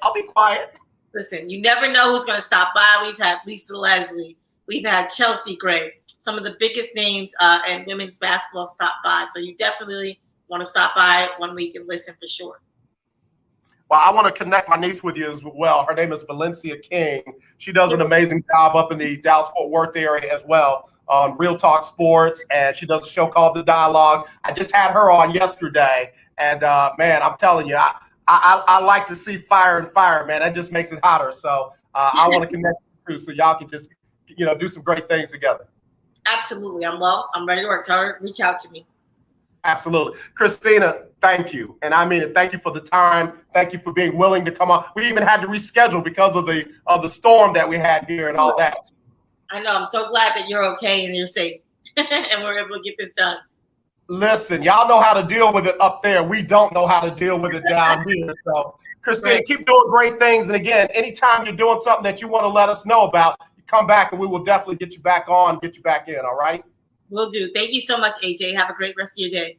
Listen, you never know who's going to stop by. We've had Lisa Leslie. We've had Chelsea Gray. Some of the biggest names in women's basketball stop by. So you definitely want to stop by one week and listen for sure. Well, I want to connect my niece with you as well. Her name is Valencia King. She does an amazing job up in the Dallas-Fort Worth area as well on Real Talk Sports, and she does a show called The Dialogue. I just had her on yesterday, and man, I'm telling you, I like to see fire and fire, man. That just makes it hotter. So I want to connect you too, so y'all can just do some great things together. Absolutely. I'm ready to work. Tell her, reach out to me. Absolutely. Khristina, thank you. And I mean it. Thank you for the time. Thank you for being willing to come on. We even had to reschedule because of the storm that we had here and all that. I know. I'm so glad that you're okay and you're safe and we're able to get this done. Listen, y'all know how to deal with it up there. We don't know how to deal with it down here. So, Khristina, keep doing great things. And again, anytime you're doing something that you want to let us know about, you come back and we will definitely get you back on, get you back in. All right? Will do. Thank you so much, AJ. Have a great rest of your day.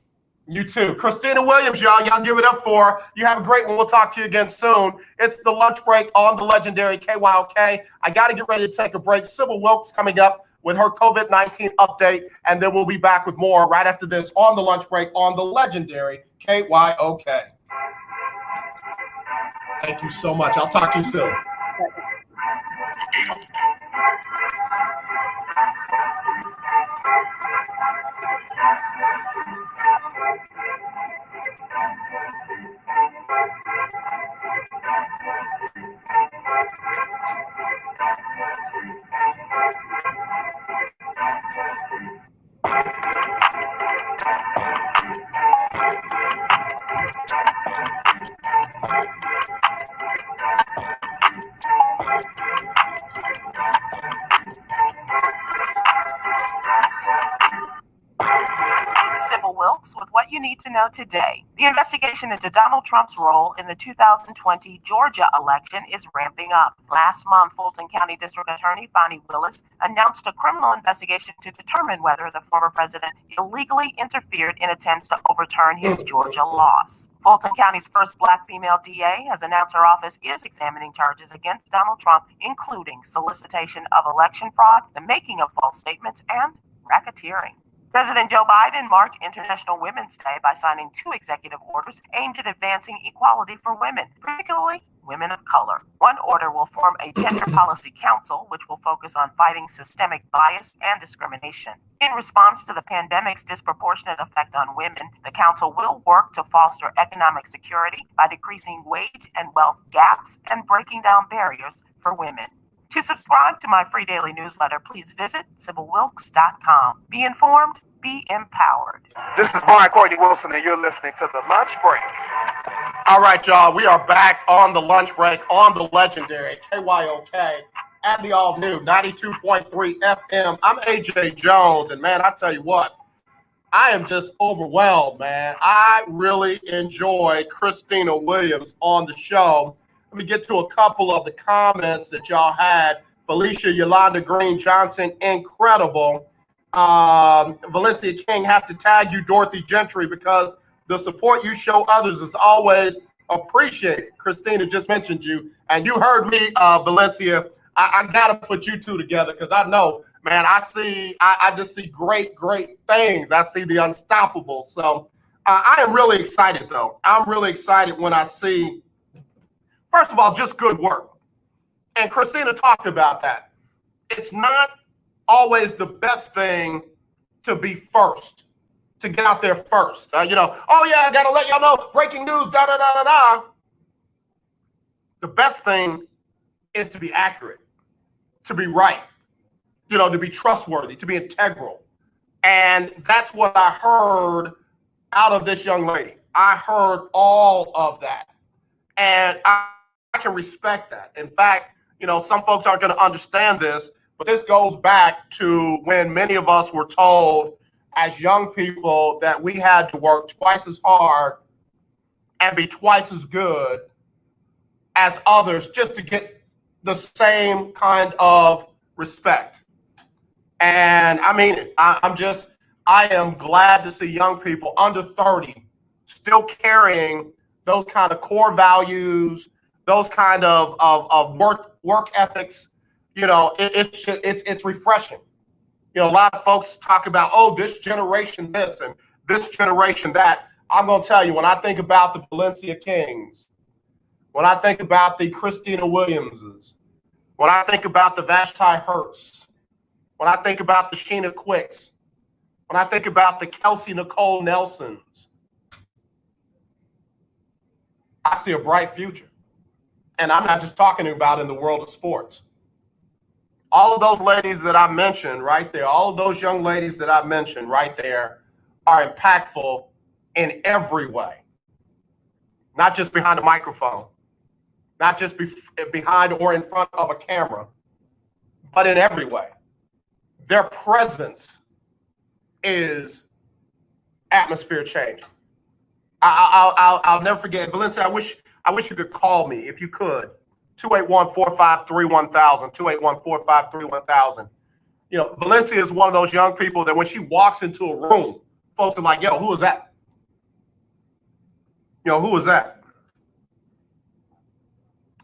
You too. Khristina Williams, y'all. Y'all give it up for her. You have a great one. We'll talk to you again soon. It's the lunch break on the legendary KYOK. I got to get ready to take a break. Sybil Wilkes coming up with her COVID-19 update, and then we'll be back with more right after this on the lunch break on the legendary KYOK. Thank you so much. I'll talk to you soon. Sybil Wilkes with what you need to know today. The investigation into Donald Trump's role in the 2020 Georgia election is ramping up. Last month, Fulton County District Attorney Fonnie Willis announced a criminal investigation to determine whether the former president illegally interfered in attempts to overturn his Georgia loss. Fulton County's first black female DA has announced her office is examining charges against Donald Trump, including solicitation of election fraud, the making of false statements, and racketeering. President Joe Biden marked International Women's Day by signing 2 executive orders aimed at advancing equality for women, particularly women of color. One order will form a Gender Policy Council, which will focus on fighting systemic bias and discrimination. In response to the pandemic's disproportionate effect on women, the council will work to foster economic security by decreasing wage and wealth gaps and breaking down barriers for women. To subscribe to my free daily newsletter, please visit SybilWilkes.com. Be informed, be empowered. This is Brian Courtney Wilson, and you're listening to The Lunch Break. All right, y'all. We are back on the lunch break on the legendary KYOK and the all-new 92.3 FM. I'm AJ Jones, and man, I tell you what, I am just overwhelmed, man. I really enjoy Khristina Williams on the show. Let me get to a couple of the comments that y'all had. Felicia Yolanda Green Johnson, incredible. Valencia King, have to tag you, Dorothy Gentry, because the support you show others is always appreciated. Khristina just mentioned you, and you heard me, Valencia. I got to put you two together because I know, man, I just see great things. I see the unstoppable. So I am really excited, though. I'm really excited when I see, first of all, just good work. And Khristina talked about that. It's not always the best thing to be first, to get out there first. Oh, yeah, I got to let y'all know, breaking news, da-da-da-da-da. The best thing is to be accurate, to be right. to be trustworthy, to be integral. And that's what I heard out of this young lady. I heard all of that. And I can respect that. In fact, some folks aren't going to understand this, but this goes back to when many of us were told as young people that we had to work twice as hard and be twice as good as others just to get the same kind of respect. And I mean, I am glad to see young people under 30 still carrying those kind of core values, those kind of work ethics. It's refreshing. A lot of folks talk about, oh, this generation this and this generation that. I'm going to tell you, when I think about the Valencia Kings, when I think about the Khristina Williamses, when I think about the Vashti Hurts, when I think about the Sheena Quicks, when I think about the Kelsey Nicole Nelsons, I see a bright future. And I'm not just talking about in the world of sports. All of those ladies that I mentioned right there, all of those young ladies that I mentioned right there are impactful in every way. Not just behind a microphone, not just behind or in front of a camera, but in every way. Their presence is atmosphere change. I'll never forget. Valencia, I wish you could call me if you could. 281-453-1000, 281-453-1000. Valencia is one of those young people that when she walks into a room, folks are like, yo, who is that? Who is that?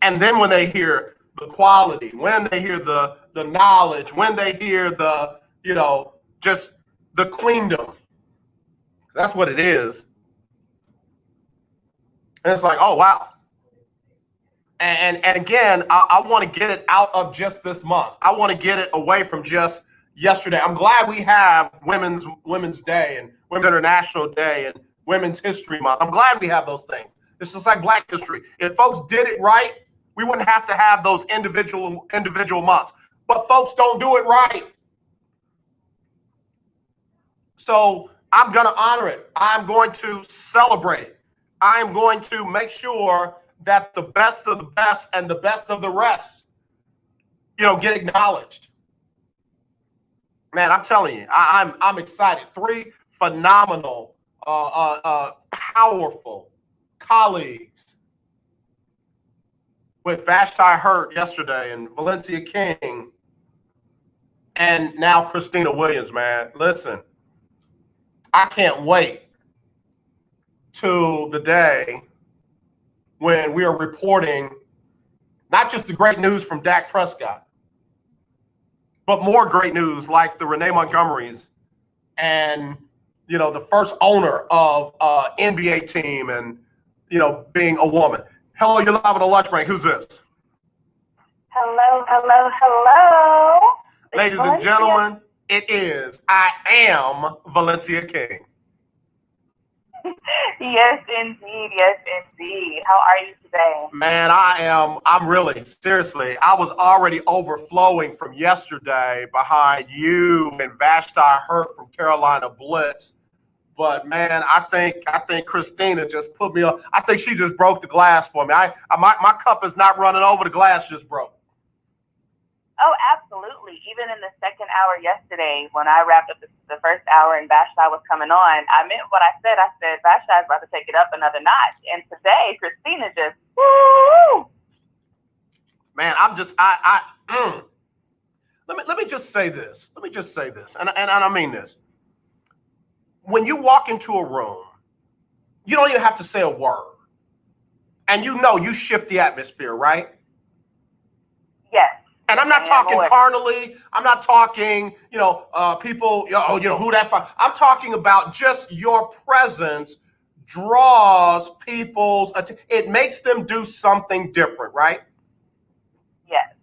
And then when they hear the quality, when they hear the knowledge, when they hear the, just the queendom, that's what it is. And it's like, oh, wow. And again, I want to get it out of just this month. I want to get it away from just yesterday. I'm glad we have Women's Day and Women's International Day and Women's History Month. I'm glad we have those things. It's just like Black History. If folks did it right, we wouldn't have to have those individual months. But folks don't do it right. So I'm going to honor it. I'm going to celebrate it. I'm going to make sure that the best of the best and the best of the rest, get acknowledged. Man, I'm telling you, I'm excited. 3 phenomenal, powerful colleagues with Vashti Hurt yesterday and Valencia King, and now Khristina Williams. Man, listen, I can't wait to the day when we are reporting not just the great news from Dak Prescott, but more great news like the Renee Montgomerys and, the first owner of NBA team and, being a woman. Hello, you're live on the lunch break. Who's this? Hello. Ladies and gentlemen, I am Valencia King. Yes, indeed. How are you today? Man, I'm really, seriously, I was already overflowing from yesterday behind you and Vashti Hurt from Carolina Blitz. But man, I think Khristina just put me up. I think she just broke the glass for me. My cup is not running over, the glass just broke. Oh, absolutely. Even in the second hour yesterday, when I wrapped up the first hour and Vashti was coming on, I meant what I said. I said, Vashti is about to take it up another notch. And today, Khristina just, woo! Man, let me just say this. And I mean this. When you walk into a room, you don't even have to say a word. And you shift the atmosphere, right? Yes. And I'm not talking carnally. I'm not talking, people, who that for. I'm talking about just your presence draws people's attention. It makes them do something different, right? Yes.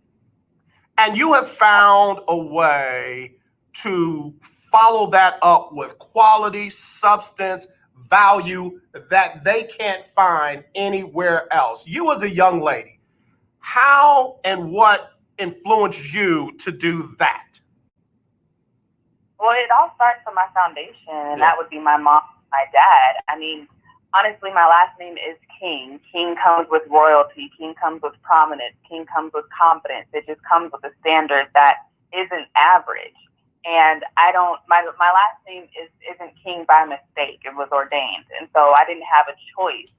And you have found a way to follow that up with quality, substance, value that they can't find anywhere else. You as a young lady, how and what influenced you to do that? Well, it all starts from my foundation, and Yeah. that would be my mom, my dad. I mean, honestly, my last name is King. King comes with royalty. King comes with prominence. King comes with confidence. It just comes with a standard that isn't average. And my last name isn't King by mistake. It was ordained. And so I didn't have a choice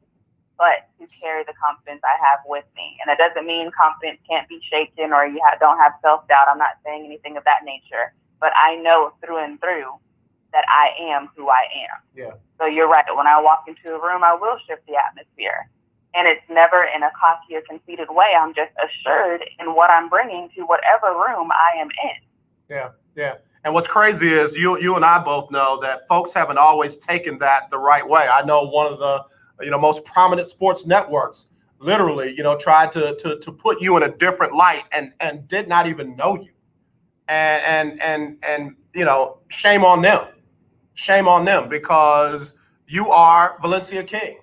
but to carry the confidence I have with me. And that doesn't mean confidence can't be shaken or you don't have self-doubt. I'm not saying anything of that nature. But I know through and through that I am who I am. Yeah. So you're right. When I walk into a room, I will shift the atmosphere. And it's never in a cocky or conceited way. I'm just assured in what I'm bringing to whatever room I am in. Yeah, yeah. And what's crazy is you and I both know that folks haven't always taken that the right way. I know one of the most prominent sports networks literally tried to put you in a different light and did not even know you. And shame on them. Shame on them, because you are Valencia King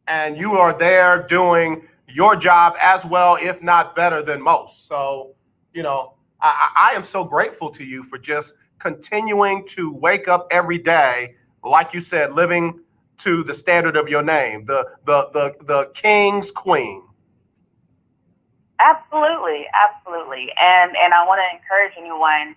and you are there doing your job as well, if not better than most. So, I am so grateful to you for just continuing to wake up every day, like you said, living to the standard of your name, the King's Queen. Absolutely, absolutely. And I want to encourage anyone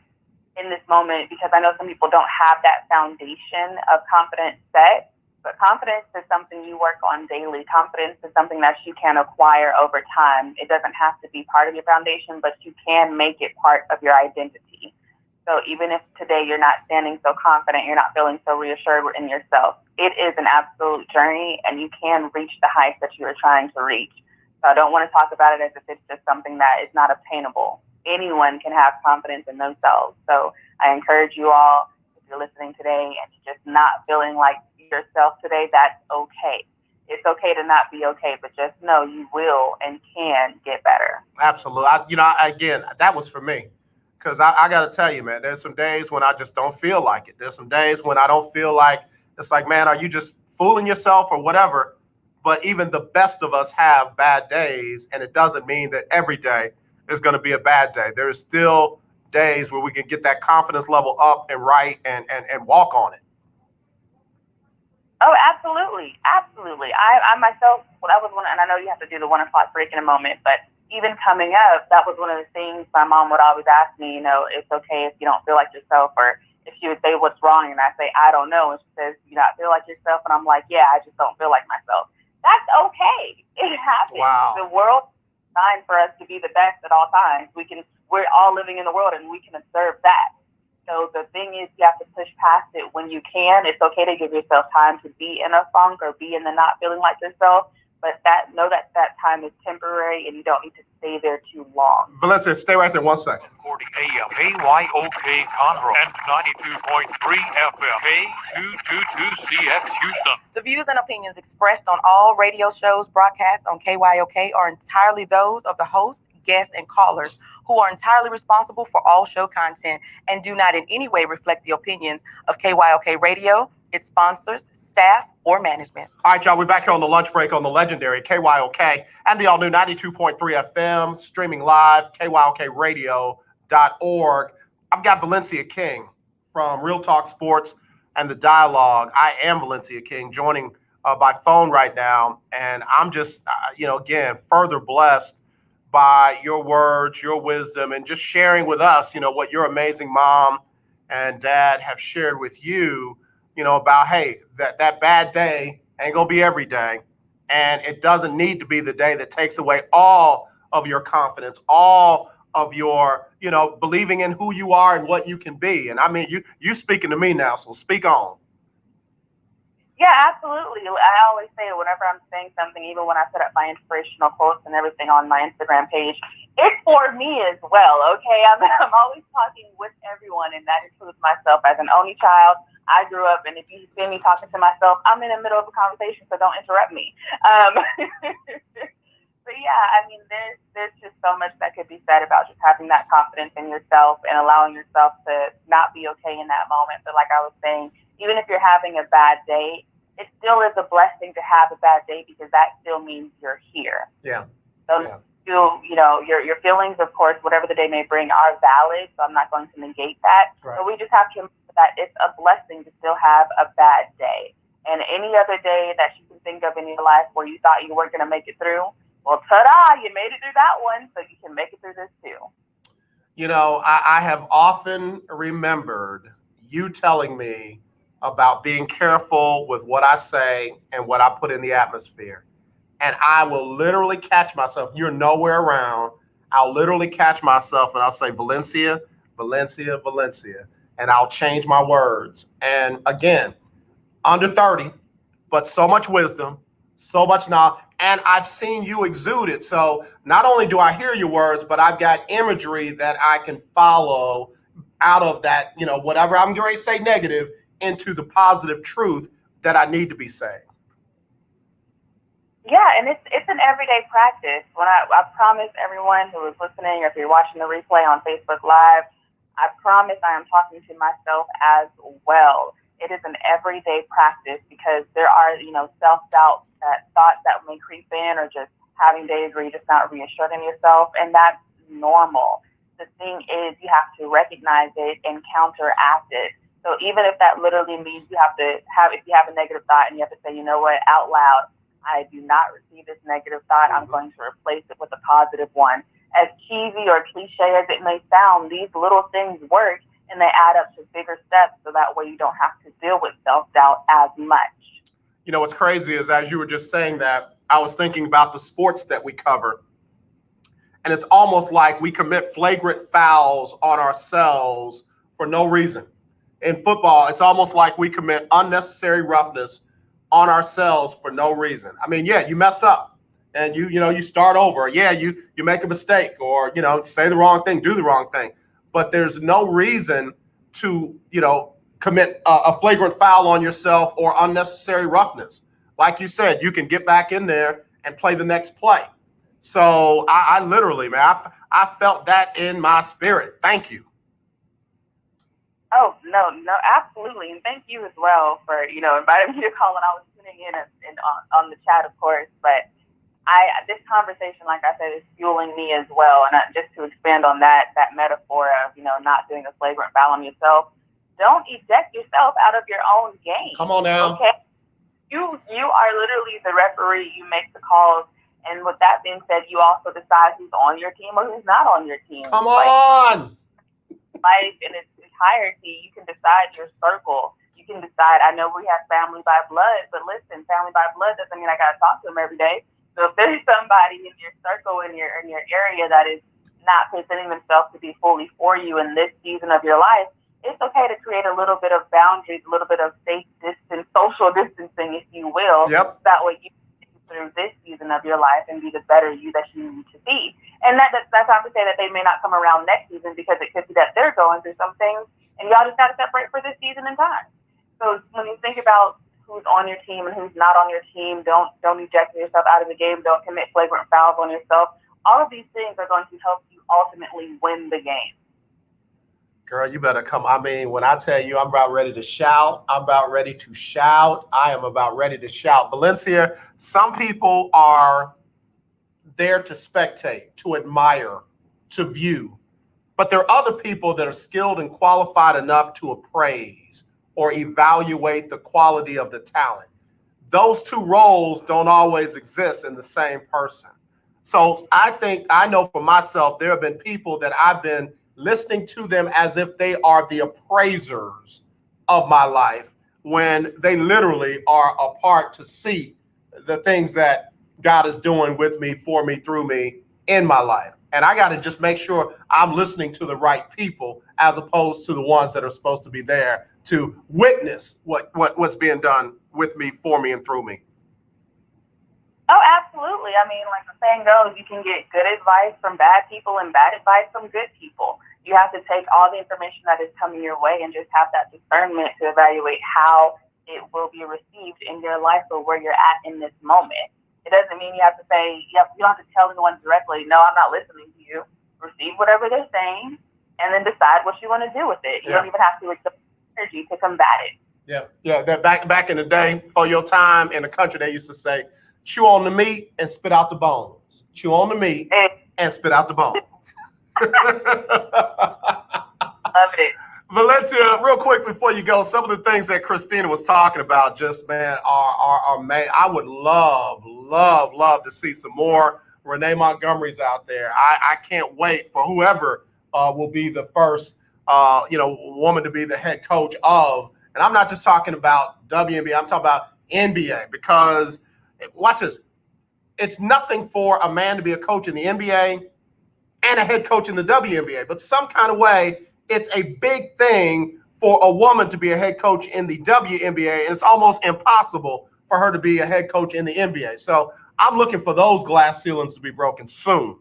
in this moment, because I know some people don't have that foundation of confidence set, but confidence is something you work on daily. Confidence is something that you can acquire over time. It doesn't have to be part of your foundation, but you can make it part of your identity. So even if today you're not standing so confident, you're not feeling so reassured in yourself, it is an absolute journey and you can reach the heights that you are trying to reach. So I don't want to talk about it as if it's just something that is not obtainable. Anyone can have confidence in themselves. So I encourage you all, if you're listening today and you're just not feeling like yourself today, that's okay. It's okay to not be okay, but just know you will and can get better. Absolutely. Again, that was for me. Because I got to tell you, man, there's some days when I just don't feel like it. There's some days when I don't feel like, it's like, man, are you just fooling yourself or whatever? But even the best of us have bad days, and it doesn't mean that every day is going to be a bad day. There is still days where we can get that confidence level up and right and walk on it. Oh, absolutely. Absolutely. I myself, well, that was one, and I know you have to do the 1 o'clock break in a moment, but even coming up, that was one of the things my mom would always ask me, it's okay if you don't feel like yourself, or if she would say what's wrong, and I say, I don't know. And she says, you not feel like yourself? And I'm like, yeah, I just don't feel like myself. That's okay. It happens. Wow. The world is designed for us to be the best at all times. We're all living in the world and we can observe that. So the thing is, you have to push past it when you can. It's okay to give yourself time to be in a funk or be in the not feeling like yourself. But know that time is temporary and you don't need to stay there too long. Valencia, stay right there 1 second. 40 AM, KYOK Conroe, and 92.3 FM, K222CX Houston. The views and opinions expressed on all radio shows broadcast on KYOK are entirely those of the host, guests, and callers, who are entirely responsible for all show content and do not in any way reflect the opinions of KYOK Radio, its sponsors, staff, or management. All right, y'all, we're back here on the lunch break on the legendary KYOK and the all-new 92.3 FM, streaming live, KYOKradio.org. I've got Valencia King from Real Talk Sports and The Dialogue. I am Valencia King, joining by phone right now, and I'm just, again, further blessed by your words, your wisdom, and just sharing with us, what your amazing mom and dad have shared with you, about, hey, that bad day ain't gonna be every day. And it doesn't need to be the day that takes away all of your confidence, all of your, believing in who you are and what you can be. And I mean, you speaking to me now, so speak on. Yeah, absolutely. I always say whenever I'm saying something, even when I put up my inspirational quotes and everything on my Instagram page, it's for me as well, okay? I'm always talking with everyone, and that includes myself. As an only child, I grew up, and if you see me talking to myself, I'm in the middle of a conversation, so don't interrupt me. But yeah, I mean, there's just so much that could be said about just having that confidence in yourself and allowing yourself to not be okay in that moment. But like I was saying, even if you're having a bad day, it still is a blessing to have a bad day, because that still means you're here. Yeah. So feel, your feelings, of course, whatever the day may bring, are valid. So I'm not going to negate that. Right. But we just have to remember that it's a blessing to still have a bad day. And any other day that you can think of in your life where you thought you weren't going to make it through, well, ta-da, you made it through that one, so you can make it through this too. I have often remembered you telling me about being careful with what I say and what I put in the atmosphere. And I will literally catch myself. You're nowhere around. I'll literally catch myself and I'll say, Valencia, Valencia, Valencia. And I'll change my words. And again, under 30, but so much wisdom, so much knowledge. And I've seen you exude it. So not only do I hear your words, but I've got imagery that I can follow out of that, whatever I'm going to say negative into the positive truth that I need to be saying. Yeah, and it's an everyday practice. When I promise everyone who is listening, or if you're watching the replay on Facebook Live, I promise I am talking to myself as well. It is an everyday practice because there are, self-doubt, thoughts that may creep in, or just having days where you're just not reassuring yourself, and that's normal. The thing is, you have to recognize it and counteract it. So even if that literally means if you have a negative thought and you have to say, you know what, out loud, I do not receive this negative thought. I'm going to replace it with a positive one. As cheesy or cliche as it may sound, these little things work, and they add up to bigger steps, so that way you don't have to deal with self-doubt as much. What's crazy is, as you were just saying that, I was thinking about the sports that we cover. And it's almost like we commit flagrant fouls on ourselves for no reason. In football, it's almost like we commit unnecessary roughness on ourselves for no reason. I mean, yeah, you mess up and you start over. Yeah, you make a mistake, or, say the wrong thing, do the wrong thing. But there's no reason to, commit a flagrant foul on yourself or unnecessary roughness. Like you said, you can get back in there and play the next play. So I literally, man, I felt that in my spirit. Thank you. Oh, no, absolutely. And thank you as well for, inviting me to call when I was tuning in and on the chat, of course. But this conversation, like I said, is fueling me as well. And just to expand on that metaphor of, not doing a flagrant foul on yourself, don't eject yourself out of your own game. Come on now. Okay? You are literally the referee. You make the calls. And with that being said, you also decide who's on your team or who's not on your team. Come on. Life in its entirety, you can decide your circle. You can decide, I know we have family by blood, but listen, family by blood doesn't mean I got to talk to them every day. So if there's somebody in your circle, in your area, that is not presenting themselves to be fully for you in this season of your life, it's okay to create a little bit of boundaries, a little bit of safe distance, social distancing, if you will. Yep. That way you can get through this season of your life and be the better you that you need to be. And that's not to say that they may not come around next season, because it could be that they're going through some things and y'all just got to separate for this season and time. So when you think about who's on your team and who's not on your team, don't eject yourself out of the game. Don't commit flagrant fouls on yourself. All of these things are going to help you ultimately win the game. Girl, you better come. I mean, when I tell you I'm about ready to shout, I am about ready to shout. Valencia, some people are there to spectate, to admire, to view. But there are other people that are skilled and qualified enough to appraise or evaluate the quality of the talent. Those two roles don't always exist in the same person. So I know for myself, there have been people that I've been listening to them as if they are the appraisers of my life, when they literally are a part to see the things that God is doing with me, for me, through me in my life. And I got to just make sure I'm listening to the right people, as opposed to the ones that are supposed to be there to witness what's being done with me, for me, and through me. Oh, absolutely. I mean, like the saying goes, you can get good advice from bad people and bad advice from good people. You have to take all the information that is coming your way and just have that discernment to evaluate how it will be received in your life or where you're at in this moment. It doesn't mean you have to say, you don't have to tell anyone directly, no, I'm not listening to you. Receive whatever they're saying and then decide what you want to do with it. You don't even have to exert energy to combat it. Yeah. That back in the day, for your time in the country, they used to say, chew on the meat and spit out the bones. Chew on the meat and spit out the bones. Love it. Valencia, real quick before you go, some of the things that Khristina was talking about just, man, are man, I would love to see some more Renee Montgomery's out there. I can't wait for whoever will be the first, woman to be the head coach of, and I'm not just talking about WNBA, I'm talking about NBA, because watch this. It's nothing for a man to be a coach in the NBA and a head coach in the WNBA, but some kind of way, it's a big thing for a woman to be a head coach in the WNBA, and it's almost impossible for her to be a head coach in the NBA. So I'm looking for those glass ceilings to be broken soon.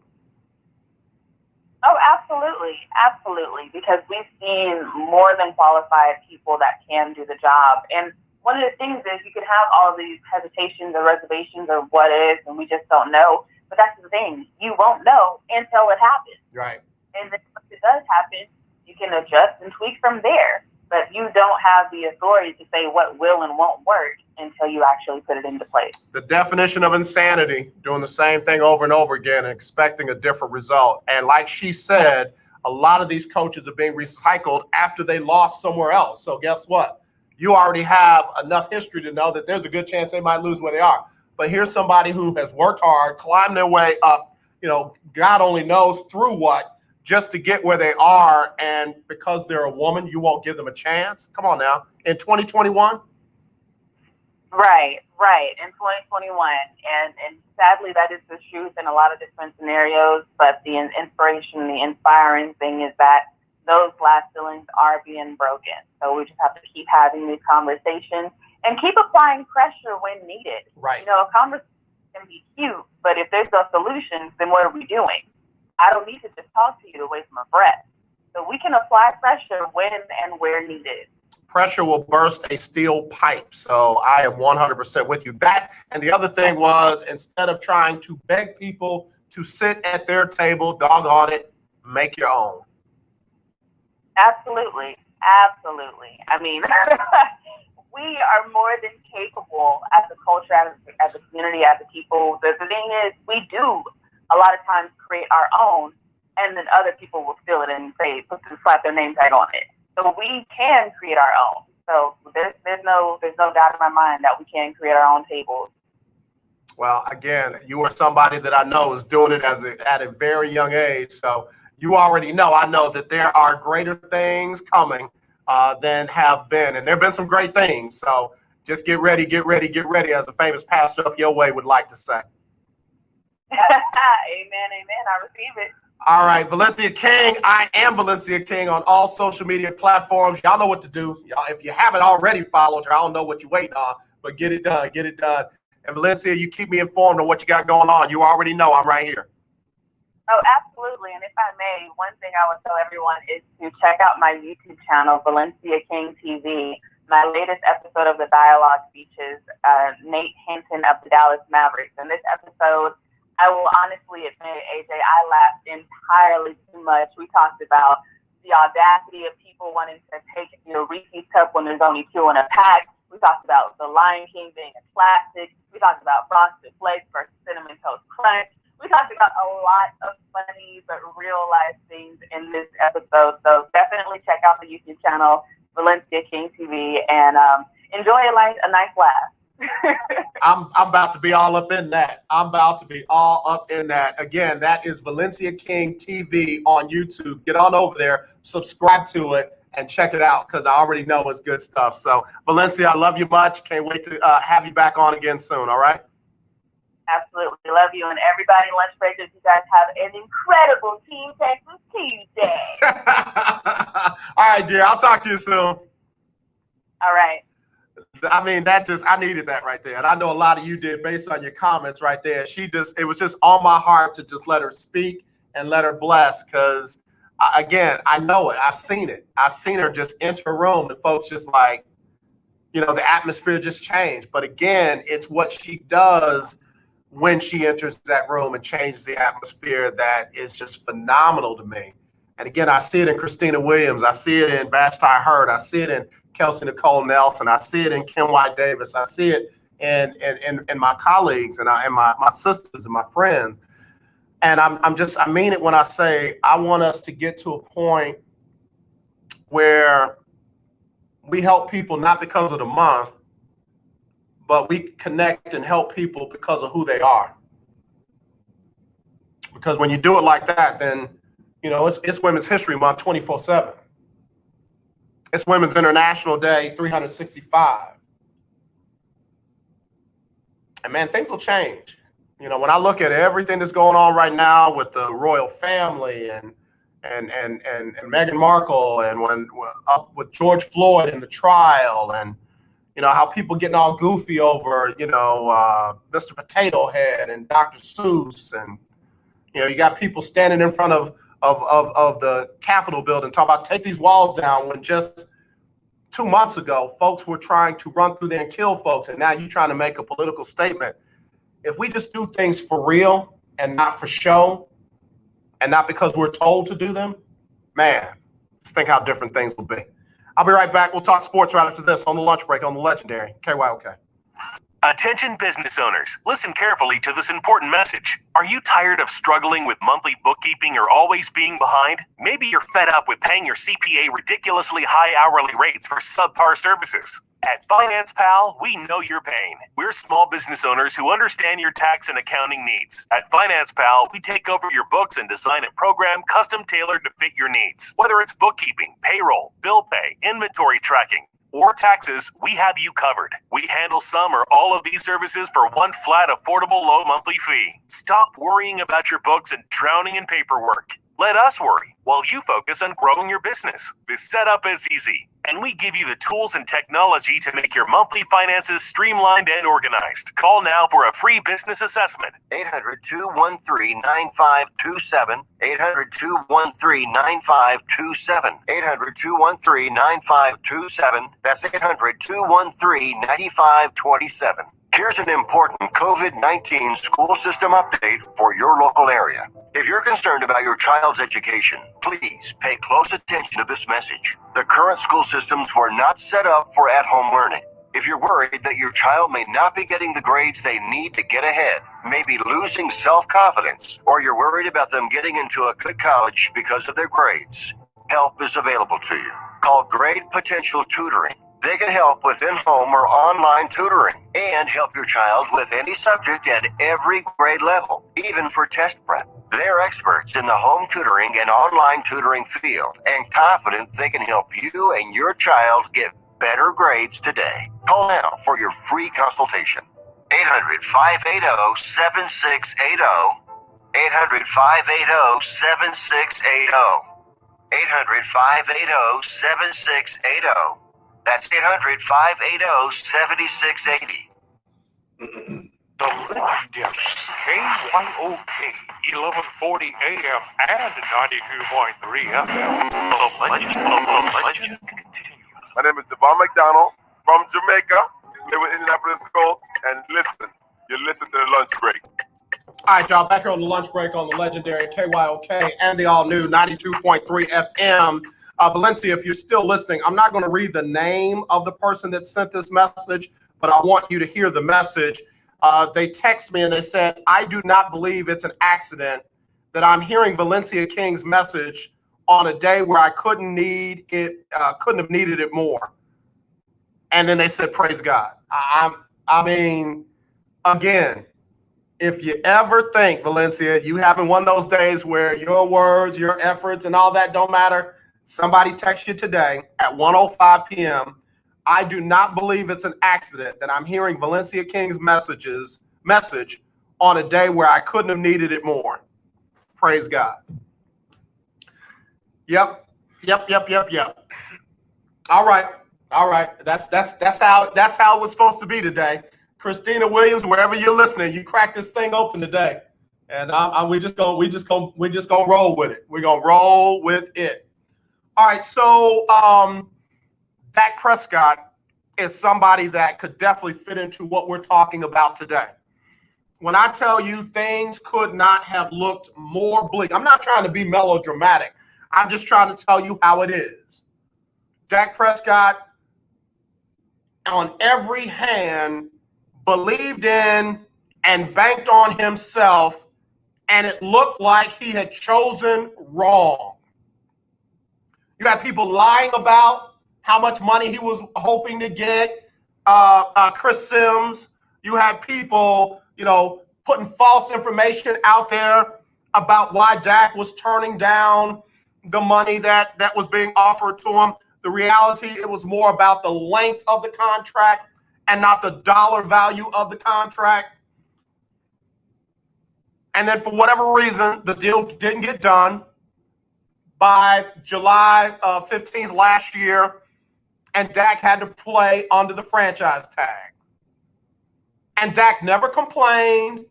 Oh, absolutely. Absolutely. Because we've seen more than qualified people that can do the job. And one of the things is you can have all these hesitations or reservations or what is, and we just don't know. But that's the thing. You won't know until it happens. Right. And then once it does happen, you can adjust and tweak from there. But you don't have the authority to say what will and won't work until you actually put it into place. The definition of insanity, doing the same thing over and over again and expecting a different result. And like she said, a lot of these coaches are being recycled after they lost somewhere else. So guess what? You already have enough history to know that there's a good chance they might lose where they are. But here's somebody who has worked hard, climbed their way up, God only knows through what, just to get where they are. And because they're a woman, you won't give them a chance. Come on now. In 2021? Right. In 2021. And sadly, that is the truth in a lot of different scenarios. But the inspiration, the inspiring thing is that those glass ceilings are being broken. So we just have to keep having these conversations and keep applying pressure when needed. Right. A conversation can be cute, but if there's no solutions, then what are we doing? I don't need to just talk to you to waste my breath. So we can apply pressure when and where needed. Pressure will burst a steel pipe. So I am 100% with you. That, and the other thing was, instead of trying to beg people to sit at their table, doggone it, make your own. Absolutely. I mean, we are more than capable as a culture, as a community, as a people. The thing is, we do a lot of times create our own, and then other people will steal it and say, slap their name tag on it. So we can create our own. So there's no doubt in my mind that we can create our own tables. Well, again, you are somebody that I know is doing it at a very young age. So you already know, I know that there are greater things coming than have been. And there have been some great things. So just get ready, as a famous pastor up your way would like to say. Amen. I receive it. All right, Valencia King. I am Valencia King on all social media platforms. Y'all know what to do. Y'all, if you haven't already followed her, I don't know what you're waiting on, but get it done. And Valencia, you keep me informed on what you got going on. You already know I'm right here. Oh, absolutely. And if I may, one thing I would tell everyone is to check out my YouTube channel, Valencia King TV. My latest episode of the Dialogue features Nate Hinton of the Dallas Mavericks. In this episode, I will honestly admit, AJ, I laughed entirely too much. We talked about the audacity of people wanting to take Reese's cup when there's only 2 in a pack. We talked about the Lion King being a classic. We talked about Frosted Flakes versus Cinnamon Toast Crunch. We talked about a lot of funny but real life things in this episode. So definitely check out the YouTube channel, Valencia King TV, and enjoy a nice laugh. I'm about to be all up in that. Again, that is Valencia King TV on YouTube. Get on over there, subscribe to it, and check it out because I already know it's good stuff. So, Valencia, I love you much. Can't wait to have you back on again soon, all right? Absolutely. Love you. And everybody, lunch breakers, you guys have an incredible Team Texas Tuesday. All right, dear. I'll talk to you soon. All right. I mean, I needed that right there. And I know a lot of you did based on your comments right there. It was just on my heart to just let her speak and let her bless because, again, I know it. I've seen it. I've seen her just enter a room and folks just like, the atmosphere just changed. But again, it's what she does when she enters that room and changes the atmosphere that is just phenomenal to me. And again, I see it in Khristina Williams. I see it in Vashti Hurd. I see it in Kelsey Nicole Nelson. I see it in Kim White Davis. I see it in my colleagues and my sisters and my friends. And I mean it when I say I want us to get to a point where we help people not because of the month, but we connect and help people because of who they are. Because when you do it like that, then, you know, it's Women's History Month 24/7. It's Women's International Day 365. And man, things will change. You know, when I look at everything that's going on right now with the royal family and Meghan Markle, and when up with George Floyd in the trial, and you know how people getting all goofy over, you know, Mr. Potato Head and Dr. Seuss, and you know, you got people standing in front of the Capitol building talking about take these walls down, when just 2 months ago folks were trying to run through there and kill folks, and now you're trying to make a political statement. If we just do things for real and not for show, and not because we're told to do them, man, just think how different things will be. I'll be right back. We'll talk sports right after this on the lunch break on the legendary KYOK. Attention business owners, listen carefully to this important message. Are you tired of struggling with monthly bookkeeping or always being behind? Maybe you're fed up with paying your CPA ridiculously high hourly rates for subpar services. At Finance Pal, we know your pain. We're small business owners who understand your tax and accounting needs. At Finance Pal, we take over your books and design a program custom tailored to fit your needs. Whether it's bookkeeping, payroll, bill pay, inventory tracking, or taxes, we have you covered. We handle some or all of these services for one flat, affordable, low monthly fee. Stop worrying about your books and drowning in paperwork. Let us worry while you focus on growing your business. This setup is easy, and we give you the tools and technology to make your monthly finances streamlined and organized. Call now for a free business assessment. 800-213-9527. 800-213-9527. 800-213-9527. That's 800-213-9527. Here's an important COVID-19 school system update for your local area. If you're concerned about your child's education, please pay close attention to this message. The current school systems were not set up for at-home learning. If you're worried that your child may not be getting the grades they need to get ahead, maybe losing self-confidence, or you're worried about them getting into a good college because of their grades, help is available to you. Call Grade Potential Tutoring. They can help with in-home or online tutoring and help your child with any subject at every grade level, even for test prep. They're experts in the home tutoring and online tutoring field and confident they can help you and your child get better grades today. Call now for your free consultation. 800-580-7680. 800-580-7680. 800-580-7680. That's 800-580-7680. The legendary KYOK 1140 AM and 92.3 FM. The legend continues. My name is Devon McDonald from Jamaica. Live in Indianapolis Colts, and you listen to the lunch break. All right, y'all, back here on the lunch break on the legendary KYOK and the all-new 92.3 FM. Valencia, if you're still listening, I'm not going to read the name of the person that sent this message, but I want you to hear the message. They text me and they said, I do not believe it's an accident that I'm hearing Valencia King's message on a day where I couldn't have needed it more. And then they said, praise God. I mean, again, if you ever think, Valencia, you having one of those days where your words, your efforts, and all that don't matter, somebody text you today at 1:05 p.m. I do not believe it's an accident that I'm hearing Valencia King's message on a day where I couldn't have needed it more. Praise God. Yep. All right. That's how it was supposed to be today. Khristina Williams, wherever you're listening, you cracked this thing open today, and we just gonna roll with it. We're gonna roll with it. All right. So Dak Prescott is somebody that could definitely fit into what we're talking about today. When I tell you things could not have looked more bleak, I'm not trying to be melodramatic. I'm just trying to tell you how it is. Dak Prescott, on every hand, believed in and banked on himself and it looked like he had chosen wrong. You had people lying about how much money he was hoping to get. Chris Sims. You had people, putting false information out there about why Dak was turning down the money that was being offered to him. The reality, it was more about the length of the contract and not the dollar value of the contract. And then for whatever reason, the deal didn't get done by July 15th last year, and Dak had to play under the franchise tag. And Dak never complained.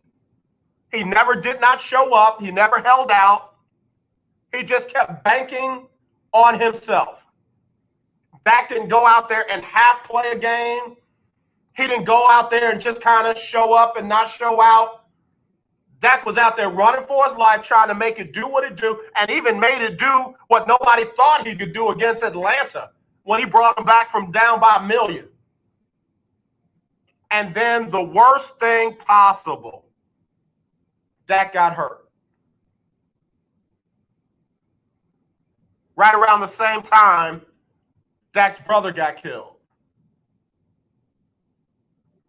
He never did not show up. He never held out. He just kept banking on himself. Dak didn't go out there and half play a game. He didn't go out there and just kind of show up and not show out. Dak was out there running for his life, trying to make it do what it do, and even made it do what nobody thought he could do against Atlanta when he brought them back from down by 1 million. And then the worst thing possible, Dak got hurt. Right around the same time, Dak's brother got killed.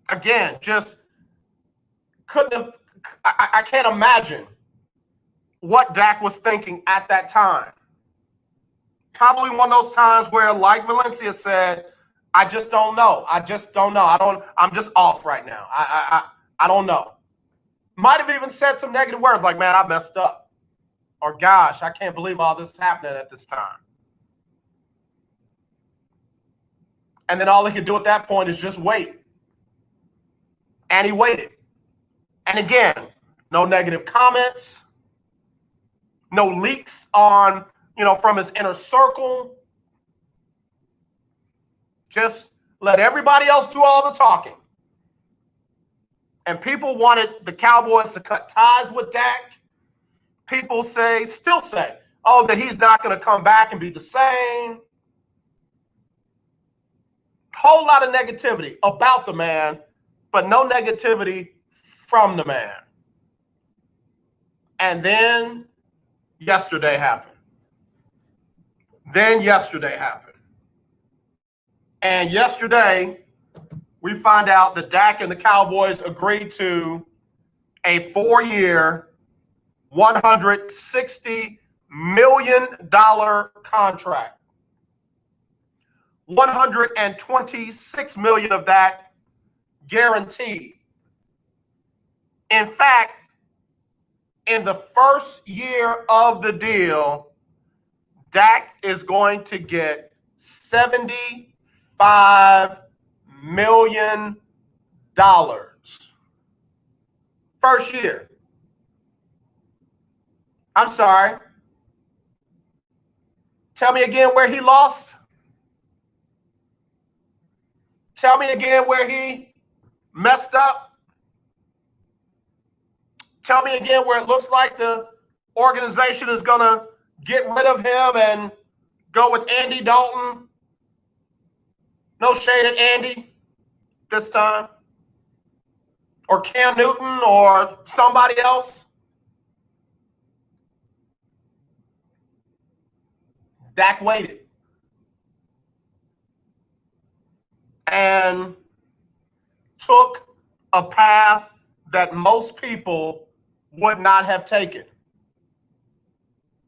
Again, just couldn't have, I can't imagine what Dak was thinking at that time. Probably one of those times where, like Valencia said, I just don't know. I'm just off right now. I don't know. Might have even said some negative words like, man, I messed up. Or, gosh, I can't believe all this is happening at this time. And then all he could do at that point is just wait. And he waited. And again, no negative comments, no leaks on, from his inner circle. Just let everybody else do all the talking. And people wanted the Cowboys to cut ties with Dak. People still say, that he's not going to come back and be the same. Whole lot of negativity about the man, but no negativity from the man. And then yesterday happened. And yesterday, we find out that Dak and the Cowboys agreed to a 4-year, $160 million contract. $126 million of that guaranteed. In fact, in the first year of the deal, Dak is going to get $75 million. First year. I'm sorry. Tell me again where he lost. Tell me again where he messed up. Tell me again where it looks like the organization is going to get rid of him and go with Andy Dalton. No shade at Andy this time. Or Cam Newton or somebody else. Dak waited. And took a path that most people would not have taken.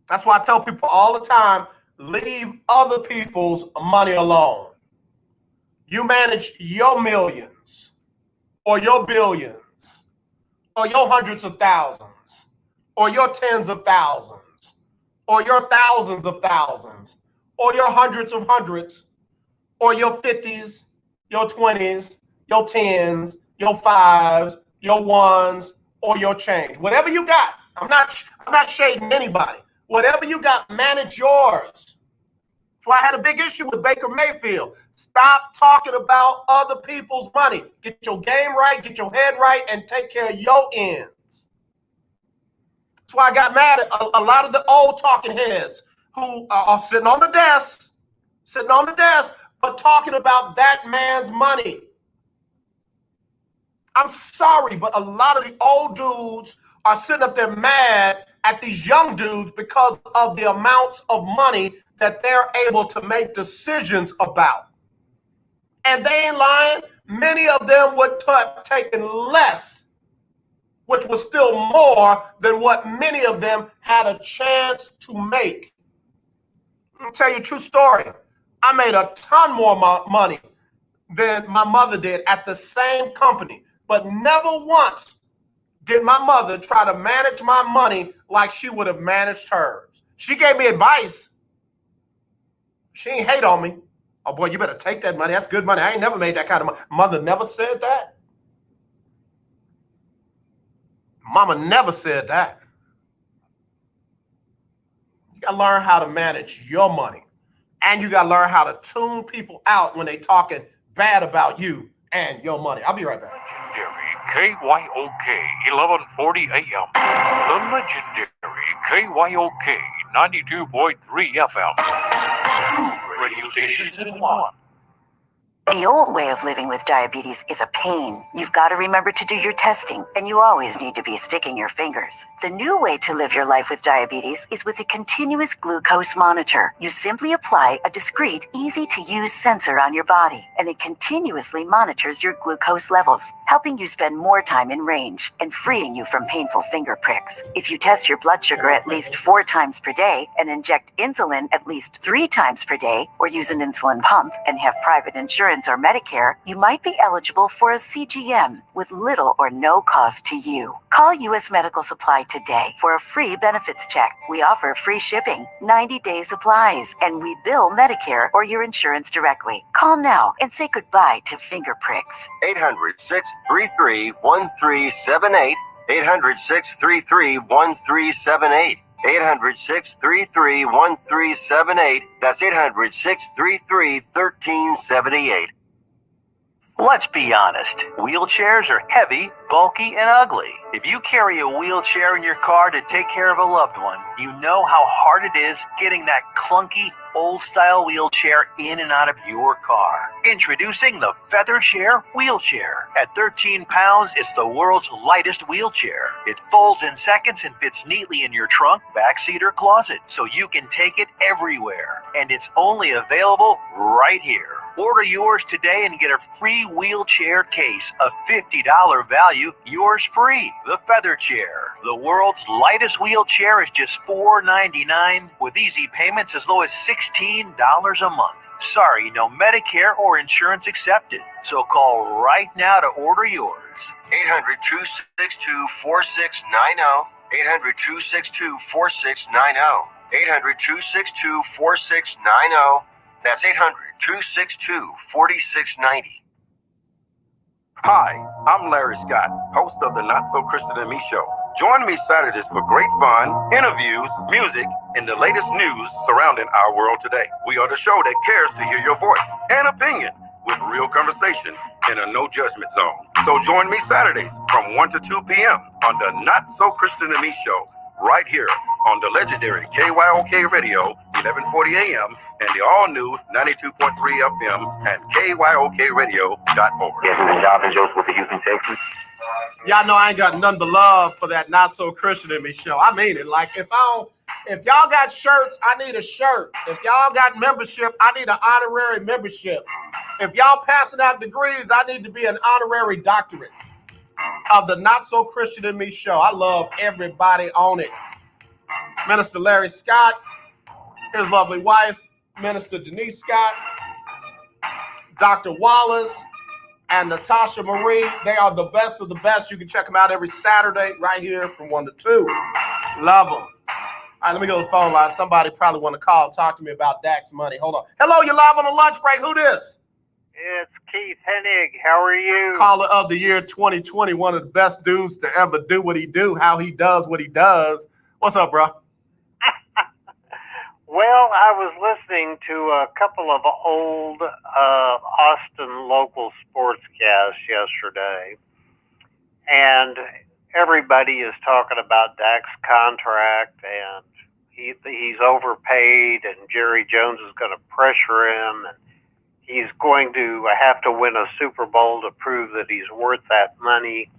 That's why I tell people all the time, leave other people's money alone. You manage your millions or your billions or your hundreds of thousands or your tens of thousands or your thousands of thousands or your hundreds of hundreds or your 50s, your 20s, your 10s, your 5s, your 1s, or your change. Whatever you got, I'm not shading anybody. Whatever you got, manage yours. That's why I had a big issue with Baker Mayfield. Stop talking about other people's money. Get your game right, get your head right, and take care of your ends. That's why I got mad at a lot of the old talking heads who are sitting on the desk, but talking about that man's money. I'm sorry, but a lot of the old dudes are sitting up there mad at these young dudes because of the amounts of money that they're able to make decisions about. And they ain't lying. Many of them would have taken less, which was still more than what many of them had a chance to make. Let me tell you a true story. I made a ton more money than my mother did at the same company, but never once did my mother try to manage my money like she would have managed hers. She gave me advice. She ain't hate on me. Oh boy, you better take that money. That's good money. I ain't never made that kind of money. Mother never said that. Mama never said that. You gotta learn how to manage your money. And you gotta learn how to tune people out when they talking bad about you and your money. I'll be right back. Legendary KYOK 1140 AM. The legendary KYOK 92.3 FM. Radio stations in one. The old way of living with diabetes is a pain. You've got to remember to do your testing, and you always need to be sticking your fingers. The new way to live your life with diabetes is with a continuous glucose monitor. You simply apply a discreet, easy-to-use sensor on your body, and it continuously monitors your glucose levels, helping you spend more time in range and freeing you from painful finger pricks. If you test your blood sugar at least 4 times per day and inject insulin at least 3 times per day, or use an insulin pump and have private insurance or Medicare, you might be eligible for a CGM with little or no cost to you. Call U.S. Medical Supply today for a free benefits check. We offer free shipping, 90-day supplies, and we bill Medicare or your insurance directly. Call now and say goodbye to finger pricks. 800-633-1378. 800-633-1378. 800-633-1378. That's 800-633-1378. Let's be honest, wheelchairs are heavy, bulky, and ugly. If you carry a wheelchair in your car to take care of a loved one, you know how hard it is getting that clunky, old-style wheelchair in and out of your car. Introducing the Feather Chair Wheelchair. At 13 pounds, it's the world's lightest wheelchair. It folds in seconds and fits neatly in your trunk, backseat, or closet, so you can take it everywhere. And it's only available right here. Order yours today and get a free wheelchair case, a $50 value, yours free. The Feather Chair. The world's lightest wheelchair is just $4.99 with easy payments as low as $16 a month. Sorry, no Medicare or insurance accepted. So call right now to order yours. 800-262-4690. 800-262-4690. 800-262-4690. That's 800-262-4690. Hi, I'm Larry Scott, host of the Not So Christian and Me Show. Join me Saturdays for great fun, interviews, music, and the latest news surrounding our world today. We are the show that cares to hear your voice and opinion with real conversation in a no judgment zone. So join me Saturdays from 1 to 2 p.m. on the Not So Christian and Me Show, right here on the legendary KYOK Radio, 1140 AM, and the all-new 92.3 FM and KYOKradio.org. Yes, this is Jonathan Joseph with the Houston Texans. Y'all know I ain't got none but love for that Not So Christian in Me show. I mean it. Like, if y'all got shirts, I need a shirt. If y'all got membership, I need an honorary membership. If y'all passing out degrees, I need to be an honorary doctorate of the Not So Christian in Me show. I love everybody on it. Minister Larry Scott, his lovely wife, Minister Denise Scott, Dr. Wallace, and Natasha Marie. They are the best of the best. You can check them out every Saturday right here from 1 to 2. Love them. All right, let me go to the phone line. Somebody probably want to call and talk to me about Dak's money. Hold on. Hello, you're live on the lunch break. Who this? It's Keith Hennig. How are you? Caller of the year 2020, one of the best dudes to ever do what he do, how he does what he does. What's up, bro? Well, I was listening to a couple of old Austin local sportscasts yesterday, and everybody is talking about Dak's contract, and he's overpaid, and Jerry Jones is going to pressure him, and he's going to have to win a Super Bowl to prove that he's worth that money.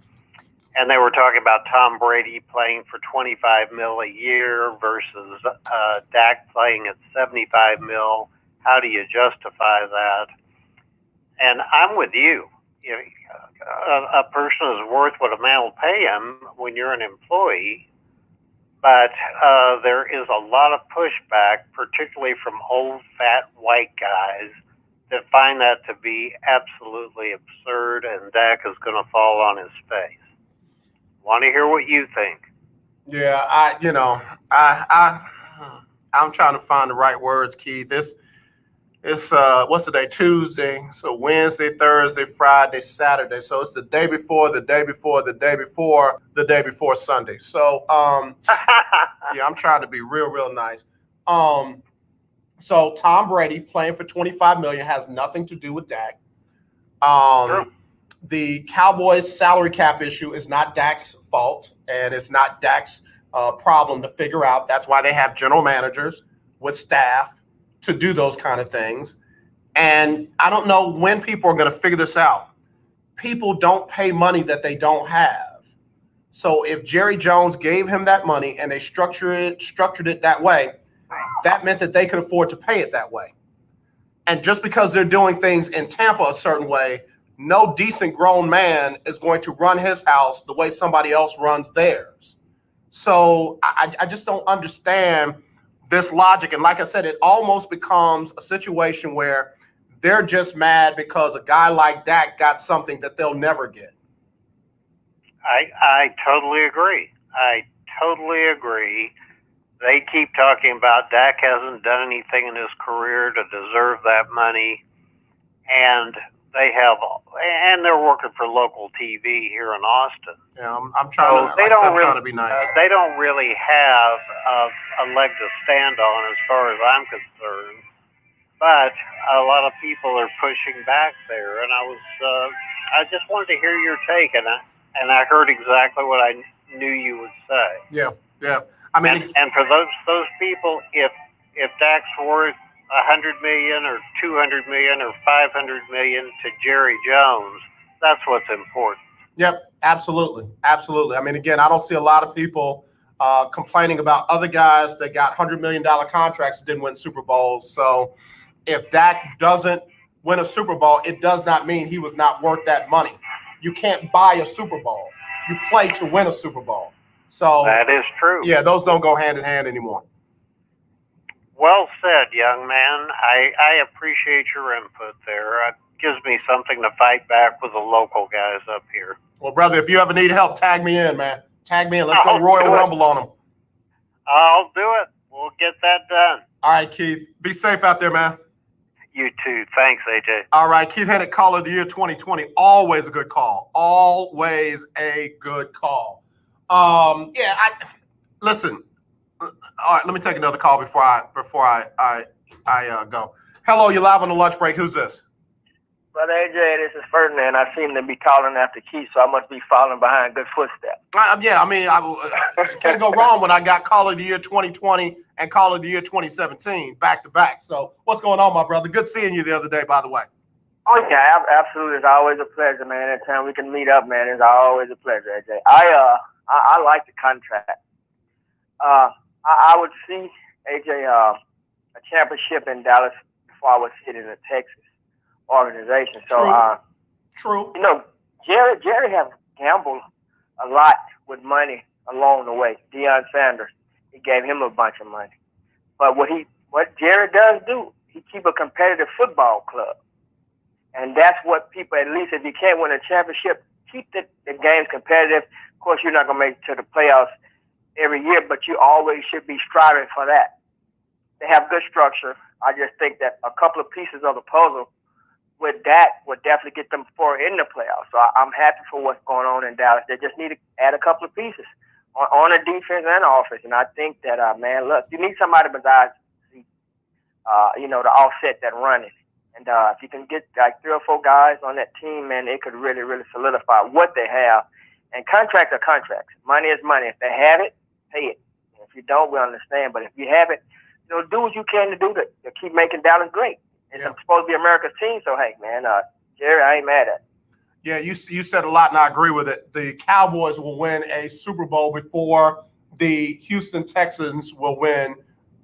And they were talking about Tom Brady playing for $25 million a year versus Dak playing at $75 million. How do you justify that? And I'm with you. A person is worth what a man will pay him when you're an employee. But there is a lot of pushback, particularly from old, fat, white guys that find that to be absolutely absurd, and Dak is going to fall on his face. Want to hear what you think? Yeah, I'm trying to find the right words, Keith. It's what's the day? Tuesday. So Wednesday, Thursday, Friday, Saturday. So it's the day before, the day before, the day before, the day before Sunday. So yeah, I'm trying to be real nice. So Tom Brady playing for $25 million has nothing to do with Dak. The Cowboys salary cap issue is not Dak's fault, and it's not Dak's problem to figure out. That's why they have general managers with staff to do those kind of things. And I don't know when people are going to figure this out. People don't pay money that they don't have. So if Jerry Jones gave him that money and they structured it that way, that meant that they could afford to pay it that way. And just because they're doing things in Tampa a certain way, no decent grown man is going to run his house the way somebody else runs theirs. So I just don't understand this logic. And like I said, it almost becomes a situation where they're just mad because a guy like Dak got something that they'll never get. I totally agree. They keep talking about Dak hasn't done anything in his career to deserve that money. And they're working for local TV here in Austin. Yeah, I'm trying to be nice. They don't really have a leg to stand on as far as I'm concerned. But a lot of people are pushing back there, and I just wanted to hear your take, and I heard exactly what I knew you would say. Yeah. I mean, and for those people, if Dak's worth $100 million or $200 million or $500 million to Jerry Jones, that's what's important. Yep, absolutely. I mean, again, I don't see a lot of people complaining about other guys that got $100 million contracts that didn't win Super Bowls. So if Dak doesn't win a Super Bowl, it does not mean he was not worth that money. You can't buy a Super Bowl. You play to win a Super Bowl. So that is true. Yeah, those don't go hand in hand anymore. Well said, young man. I appreciate your input there. It gives me something to fight back with the local guys up here. Well, brother, if you ever need help, tag me in, man. Tag me in. Let's go Royal Rumble on them. I'll do it. We'll get that done. All right, Keith. Be safe out there, man. You too. Thanks, AJ. All right, Keith Hennick, Caller of the Year 2020. Always a good call. Always a good call. Listen. All right, let me take another call before I go. Hello, you're live on the lunch break. Who's this? Brother AJ, this is Ferdinand. I seem to be calling after Keith, so I must be following behind good footsteps. Yeah, I mean, I can't go wrong when I got Caller of the Year 2020 and Caller of the Year 2017 back to back. So what's going on, my brother? Good seeing you the other day, by the way. Oh, yeah, absolutely. It's always a pleasure, man. Anytime we can meet up, man, it's always a pleasure, AJ. I like the contract. I would see, AJ, a championship in Dallas before I would see it in the Texas organization. So, True. You know, Jerry has gambled a lot with money along the way. Deion Sanders, he gave him a bunch of money. But what Jerry does do, he keep a competitive football club. And that's what people, at least if you can't win a championship, keep the games competitive. Of course, you're not going to make it to the playoffs every year, but you always should be striving for that. They have good structure. I just think that a couple of pieces of the puzzle with that would definitely get them forward in the playoffs. So I'm happy for what's going on in Dallas. They just need to add a couple of pieces on the defense and offense. And I think that, man, look, you need somebody besides, to offset that running. And if you can get like 3 or 4 guys on that team, man, it could really, really solidify what they have. And contracts are contracts. Money is money. If they have it, pay it. And if you don't, we understand. But if you have it, do what you can to do to keep making Dallas great. It's supposed to be America's team, so hey, man, Jerry, I ain't mad at it. Yeah, you said a lot, and I agree with it. The Cowboys will win a Super Bowl before the Houston Texans will win.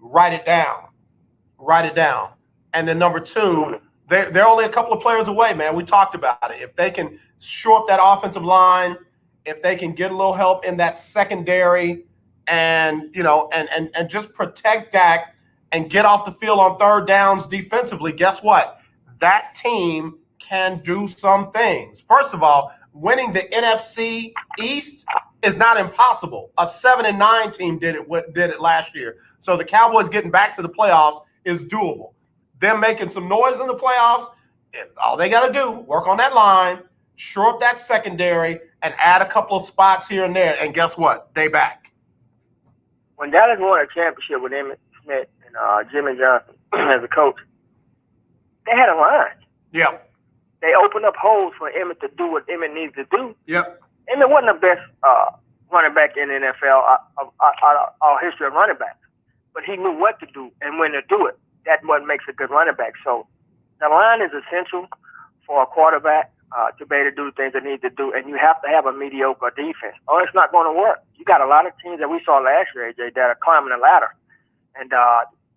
Write it down. Write it down. And then number two, they're only a couple of players away, man. We talked about it. If they can shore up that offensive line, if they can get a little help in that secondary, and and just protect Dak and get off the field on third downs defensively, guess what? That team can do some things. First of all, winning the NFC East is not impossible. A 7-9 team did it last year. So the Cowboys getting back to the playoffs is doable. Them making some noise in the playoffs, all they got to do, work on that line, shore up that secondary, and add a couple of spots here and there. And guess what? They back. When Dallas won a championship with Emmitt Smith and Jimmy Johnson as a coach, they had a line. Yep. They opened up holes for Emmitt to do what Emmitt needs to do. Yep. Emmitt wasn't the best running back in the NFL, our history of running backs. But he knew what to do and when to do it. That's what makes a good running back. So the line is essential for a quarterback to be able to do things they need to do. And you have to have a mediocre defense, or it's not going to work. You got a lot of teams that we saw last year, AJ, that are climbing the ladder. And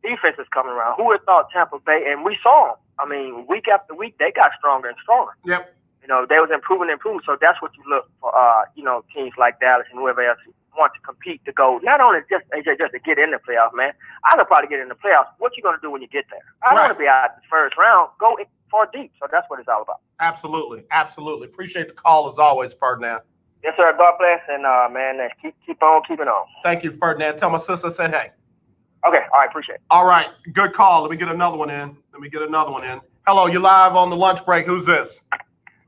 defense is coming around. Who would have thought Tampa Bay? And we saw them. I mean, week after week, they got stronger and stronger. Yep. They was improving. So that's what you look for, teams like Dallas and whoever else want to compete to go, not only just to get in the playoffs, man. I could probably get in the playoffs. What you going to do when you get there? I don't want to be out the first round. Go far deep. So that's what it's all about. Absolutely. Absolutely. Appreciate the call as always, Ferdinand. Yes, sir. God bless. And, man, keep on keeping on. Thank you, Ferdinand. Tell my sister I said hey. Okay. All right. Appreciate it. All right. Good call. Let me get another one in. Hello, you're live on the lunch break. Who's this?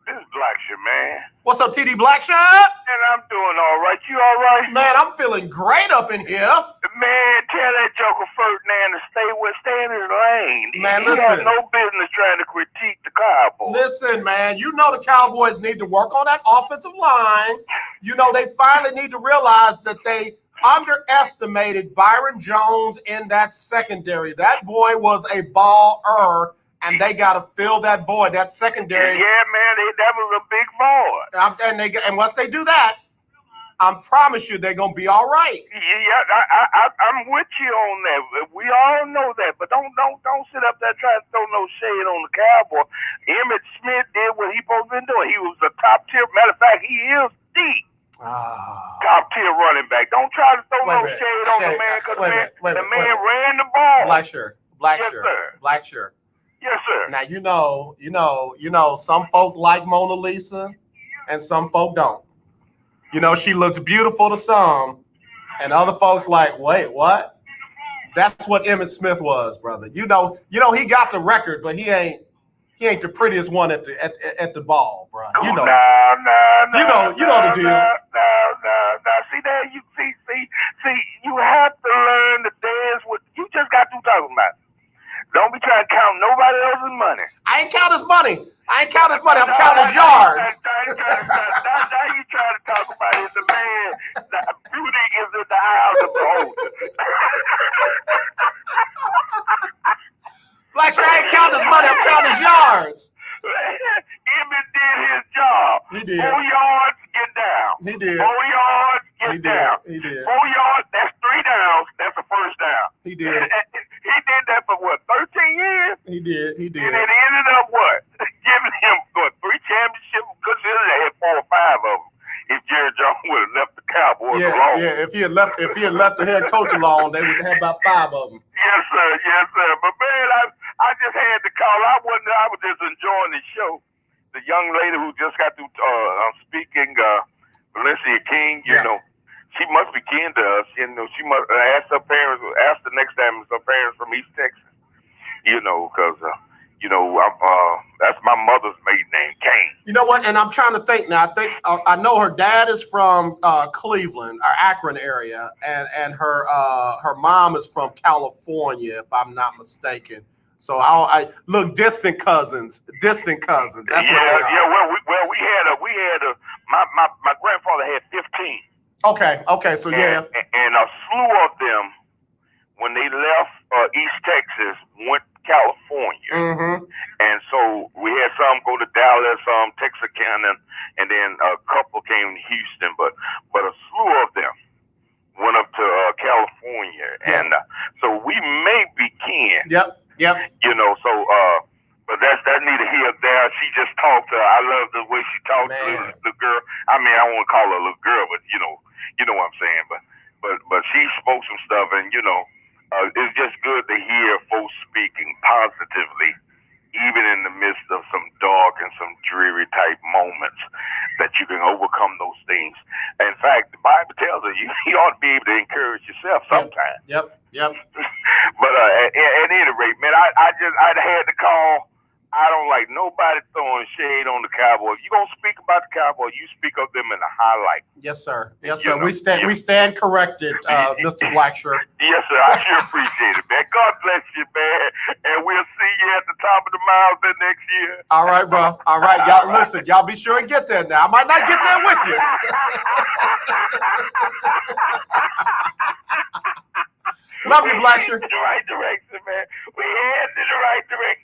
This is Blackshear, man. What's up, TD Blackshear? And I'm doing all right. You all right? Man, I'm feeling great up in here. Man, tell that joker Ferdinand to stay in his lane. Man, he has no business trying to critique the Cowboys. Listen, man, the Cowboys need to work on that offensive line. They finally need to realize that they underestimated Byron Jones in that secondary. That boy was a baller. And they got to fill that void, that secondary. Yeah, man, that was a big void. And once they do that, I promise you they're gonna be all right. Yeah, I'm with you on that. We all know that, but don't sit up there trying to throw no shade on the Cowboys. Emmitt Smith did what he supposed to be doing. He was a top tier. Matter of fact, he is the top tier running back. Don't try to throw no shade on the man because the man ran the ball. Blackshear. Yes, sir. Now you know, some folk like Mona Lisa and some folk don't. She looks beautiful to some, and other folks like, wait, what? That's what Emmitt Smith was, brother. He got the record, but he ain't the prettiest one at the ball, bro. No. You know the deal. No. See there, see, you have to learn to dance with. You just got to talking about. Don't be trying to count nobody else's money. I ain't count his money. I'm counting his yards. Now you trying to talk about is the man. The beauty is in the eye of the beholder. Blackshear, I ain't counting his money. I'm counting his yards. Emmitt did his job. He did. 4 yards, get down. He did. 4 yards, get down. He did. 4 yards, that's 3 downs. That's a first down. He did. He did that for what, 13 years? He did. And it ended up what? Giving him 3 championships because he had 4 or 5 of them. If Jerry Jones would have left the Cowboys alone. Yeah, if he had left the head coach alone, they would have about 5 of them. Yes, sir. But man, I just had to call. I was just enjoying the show. The young lady who just got through speaking, Valencia King, you know, she must be kin to us. She must ask her parents. Ask the next time if her parents from East Texas. Because that's my mother's maiden name, Kane. You know what? And I'm trying to think now. I know her dad is from Cleveland or Akron area, and her mom is from California, if I'm not mistaken. So I look, distant cousins. That's what they are. Well, we had my grandfather had 15. Okay. So and a slew of them, when they left East Texas, went California. Mm-hmm. And so we had some go to Dallas, Texarkana, and then a couple came to Houston, but a slew of them went up to California. Yeah. And so we may be kin. Yep. So but that's neither here nor there. She just talked to her. I love the way she talked to the girl. I mean, I won't call her a little girl, but you know what I'm saying. But she spoke some stuff, and it's just good to hear folks speaking positively, even in the midst of some dark and some dreary type moments, that you can overcome those things. In fact, the Bible tells us you ought to be able to encourage yourself sometimes. Yep. But at any rate, man, I had to call. I don't like nobody throwing shade on the Cowboys. If you're gonna speak about the Cowboys, you speak of them in the highlight. Yes, sir. We stand corrected, Mr. Blackshirt. Yes, sir. I sure appreciate it, man. God bless you, man. And we'll see you at the top of the mountain next year. All right, bro. All right, y'all. Listen, y'all be sure and get there now. I might not get there with you. Love you, Blackshirt. The right direction, man. We head in the right direction.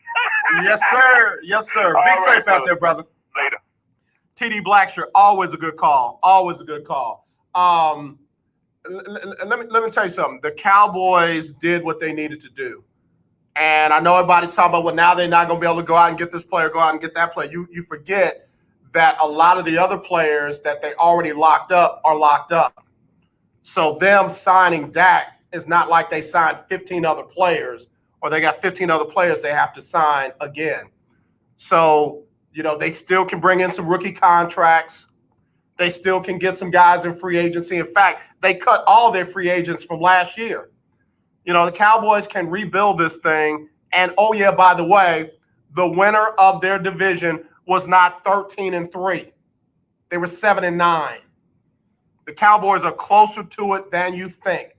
Yes, sir. Yes, sir. Be safe out there, brother. Later. TD Blackshirt, always a good call. Always a good call. Let me tell you something. The Cowboys did what they needed to do. And I know everybody's talking about, well, now they're not going to be able to go out and get this player, go out and get that player. You forget that a lot of the other players that they already locked up are locked up. So them signing Dak is not like they signed 15 other players, or they got 15 other players they have to sign again. So, they still can bring in some rookie contracts. They still can get some guys in free agency. In fact, they cut all their free agents from last year. The Cowboys can rebuild this thing. And, oh, yeah, by the way, the winner of their division was not 13-3. They were 7-9. The Cowboys are closer to it than you think.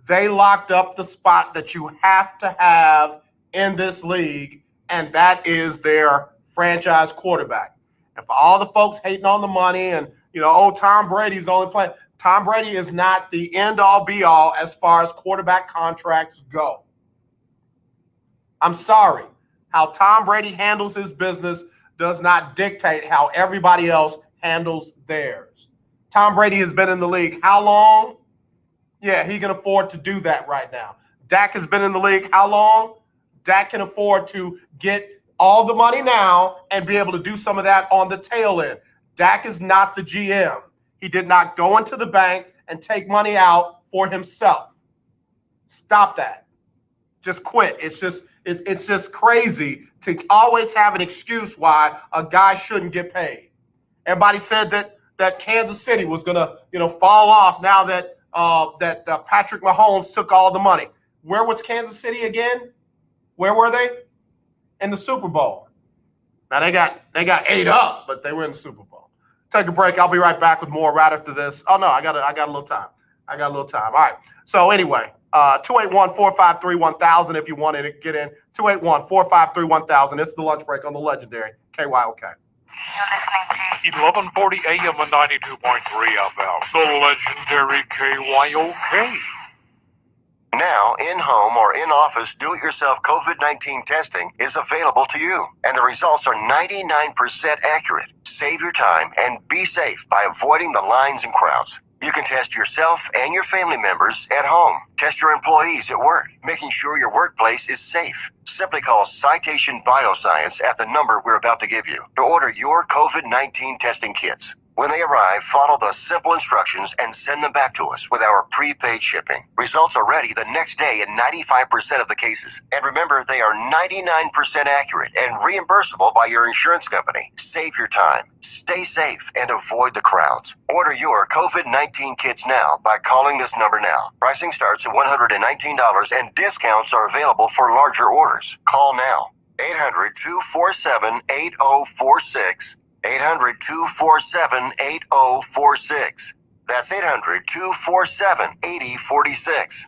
They locked up the spot that you have to have in this league, and that is their franchise quarterback. And for all the folks hating on the money and, Tom Brady's the only player, Tom Brady is not the end-all, be-all as far as quarterback contracts go. I'm sorry. How Tom Brady handles his business does not dictate how everybody else handles theirs. Tom Brady has been in the league how long? Yeah, he can afford to do that right now. Dak has been in the league how long? Dak can afford to get all the money now and be able to do some of that on the tail end. Dak is not the GM. He did not go into the bank and take money out for himself. Stop that. Just quit. It's just crazy to always have an excuse why a guy shouldn't get paid. Everybody said that Kansas City was gonna fall off now that Patrick Mahomes took all the money. Where was Kansas City again? Where were they? In the Super Bowl. Now they got ate up, but they were in the Super Bowl. Take a break. I'll be right back with more right after this. Oh no, I got a little time. All right. So anyway, 281-453-1000 if you want to get in. 281-453-1000. It's the lunch break on the legendary KYOK. You're listening to 1140 AM and 92.3 FM, the legendary KYOK. Now, in-home or in-office do-it-yourself COVID-19 testing is available to you, and the results are 99% accurate. Save your time and be safe by avoiding the lines and crowds. You can test yourself and your family members at home. Test your employees at work, making sure your workplace is safe. Simply call Citation Bioscience at the number we're about to give you to order your COVID-19 testing kits. When they arrive, follow the simple instructions and send them back to us with our prepaid shipping. Results are ready the next day in 95% of the cases. And remember, they are 99% accurate and reimbursable by your insurance company. Save your time, stay safe, and avoid the crowds. Order your COVID-19 kits now by calling this number now. Pricing starts at $119 and discounts are available for larger orders. Call now. 800-247-8046. 800-247-8046. That's 800-247-8046.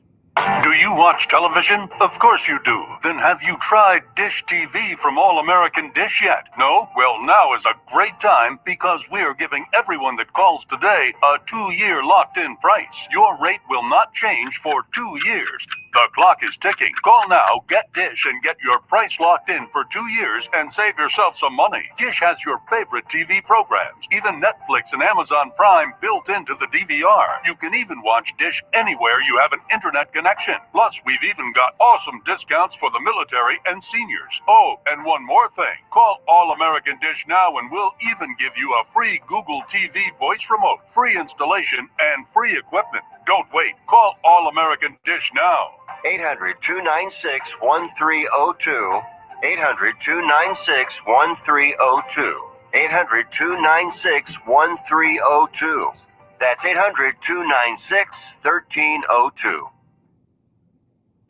Do you watch television? Of course you do. Then have you tried Dish TV from All American Dish yet? No? Well, now is a great time because we're giving everyone that calls today a 2-year locked-in price. Your rate will not change for 2 years. The clock is ticking. Call now, get Dish, and get your price locked in for 2 years and save yourself some money. Dish has your favorite TV programs, even Netflix and Amazon Prime built into the DVR. You can even watch Dish anywhere you have an internet connection. Plus, we've even got awesome discounts for the military and seniors. Oh, and one more thing. Call All American Dish now and we'll even give you a free Google TV voice remote, free installation, and free equipment. Don't wait. Call All American Dish now. 800-296-1302. 800-296-1302. 800-296-1302. That's 800-296-1302.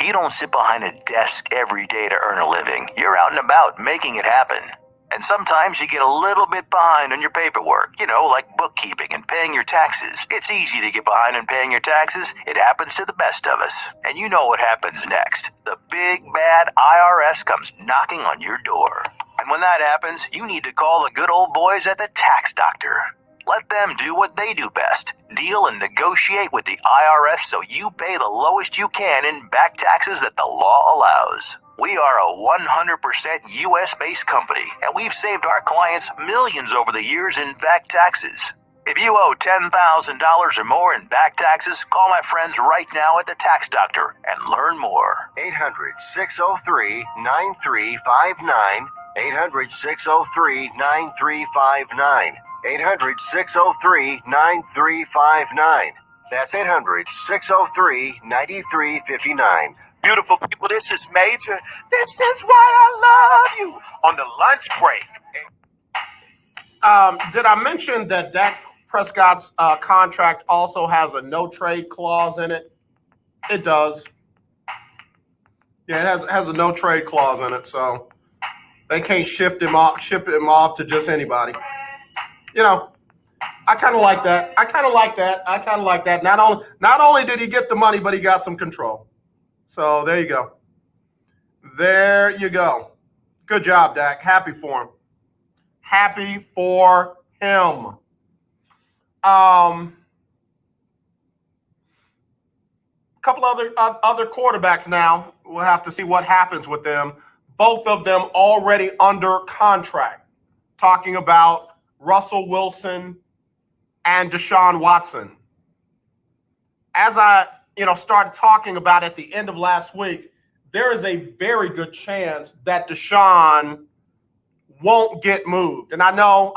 You don't sit behind a desk every day to earn a living. You're out and about making it happen. And sometimes you get a little bit behind on your paperwork, like bookkeeping and paying your taxes. It's easy to get behind on paying your taxes. It happens to the best of us. And you know what happens next. The big bad IRS comes knocking on your door. And when that happens, you need to call the good old boys at the Tax Doctor. Let them do what they do best. Deal and negotiate with the IRS so you pay the lowest you can in back taxes that the law allows. We are a 100% U.S.-based company, and we've saved our clients millions over the years in back taxes. If you owe $10,000 or more in back taxes, call my friends right now at the Tax Doctor and learn more. 800-603-9359. 800-603-9359. 800-603-9359. That's 800-603-9359. Beautiful people, this is Major. This is why I love you on the lunch break. Did I mention that Dak Prescott's contract also has a no trade clause in it? It does. Yeah, it has a no trade clause in it, so they can't ship him off to just anybody. I kind of like that. Not only did he get the money, but he got some control. So there you go. Good job, Dak. Happy for him. Couple other quarterbacks now. We'll have to see what happens with them. Both of them already under contract. Talking about Russell Wilson and Deshaun Watson. As I started talking about at the end of last week, there is a very good chance that Deshaun won't get moved. And I know,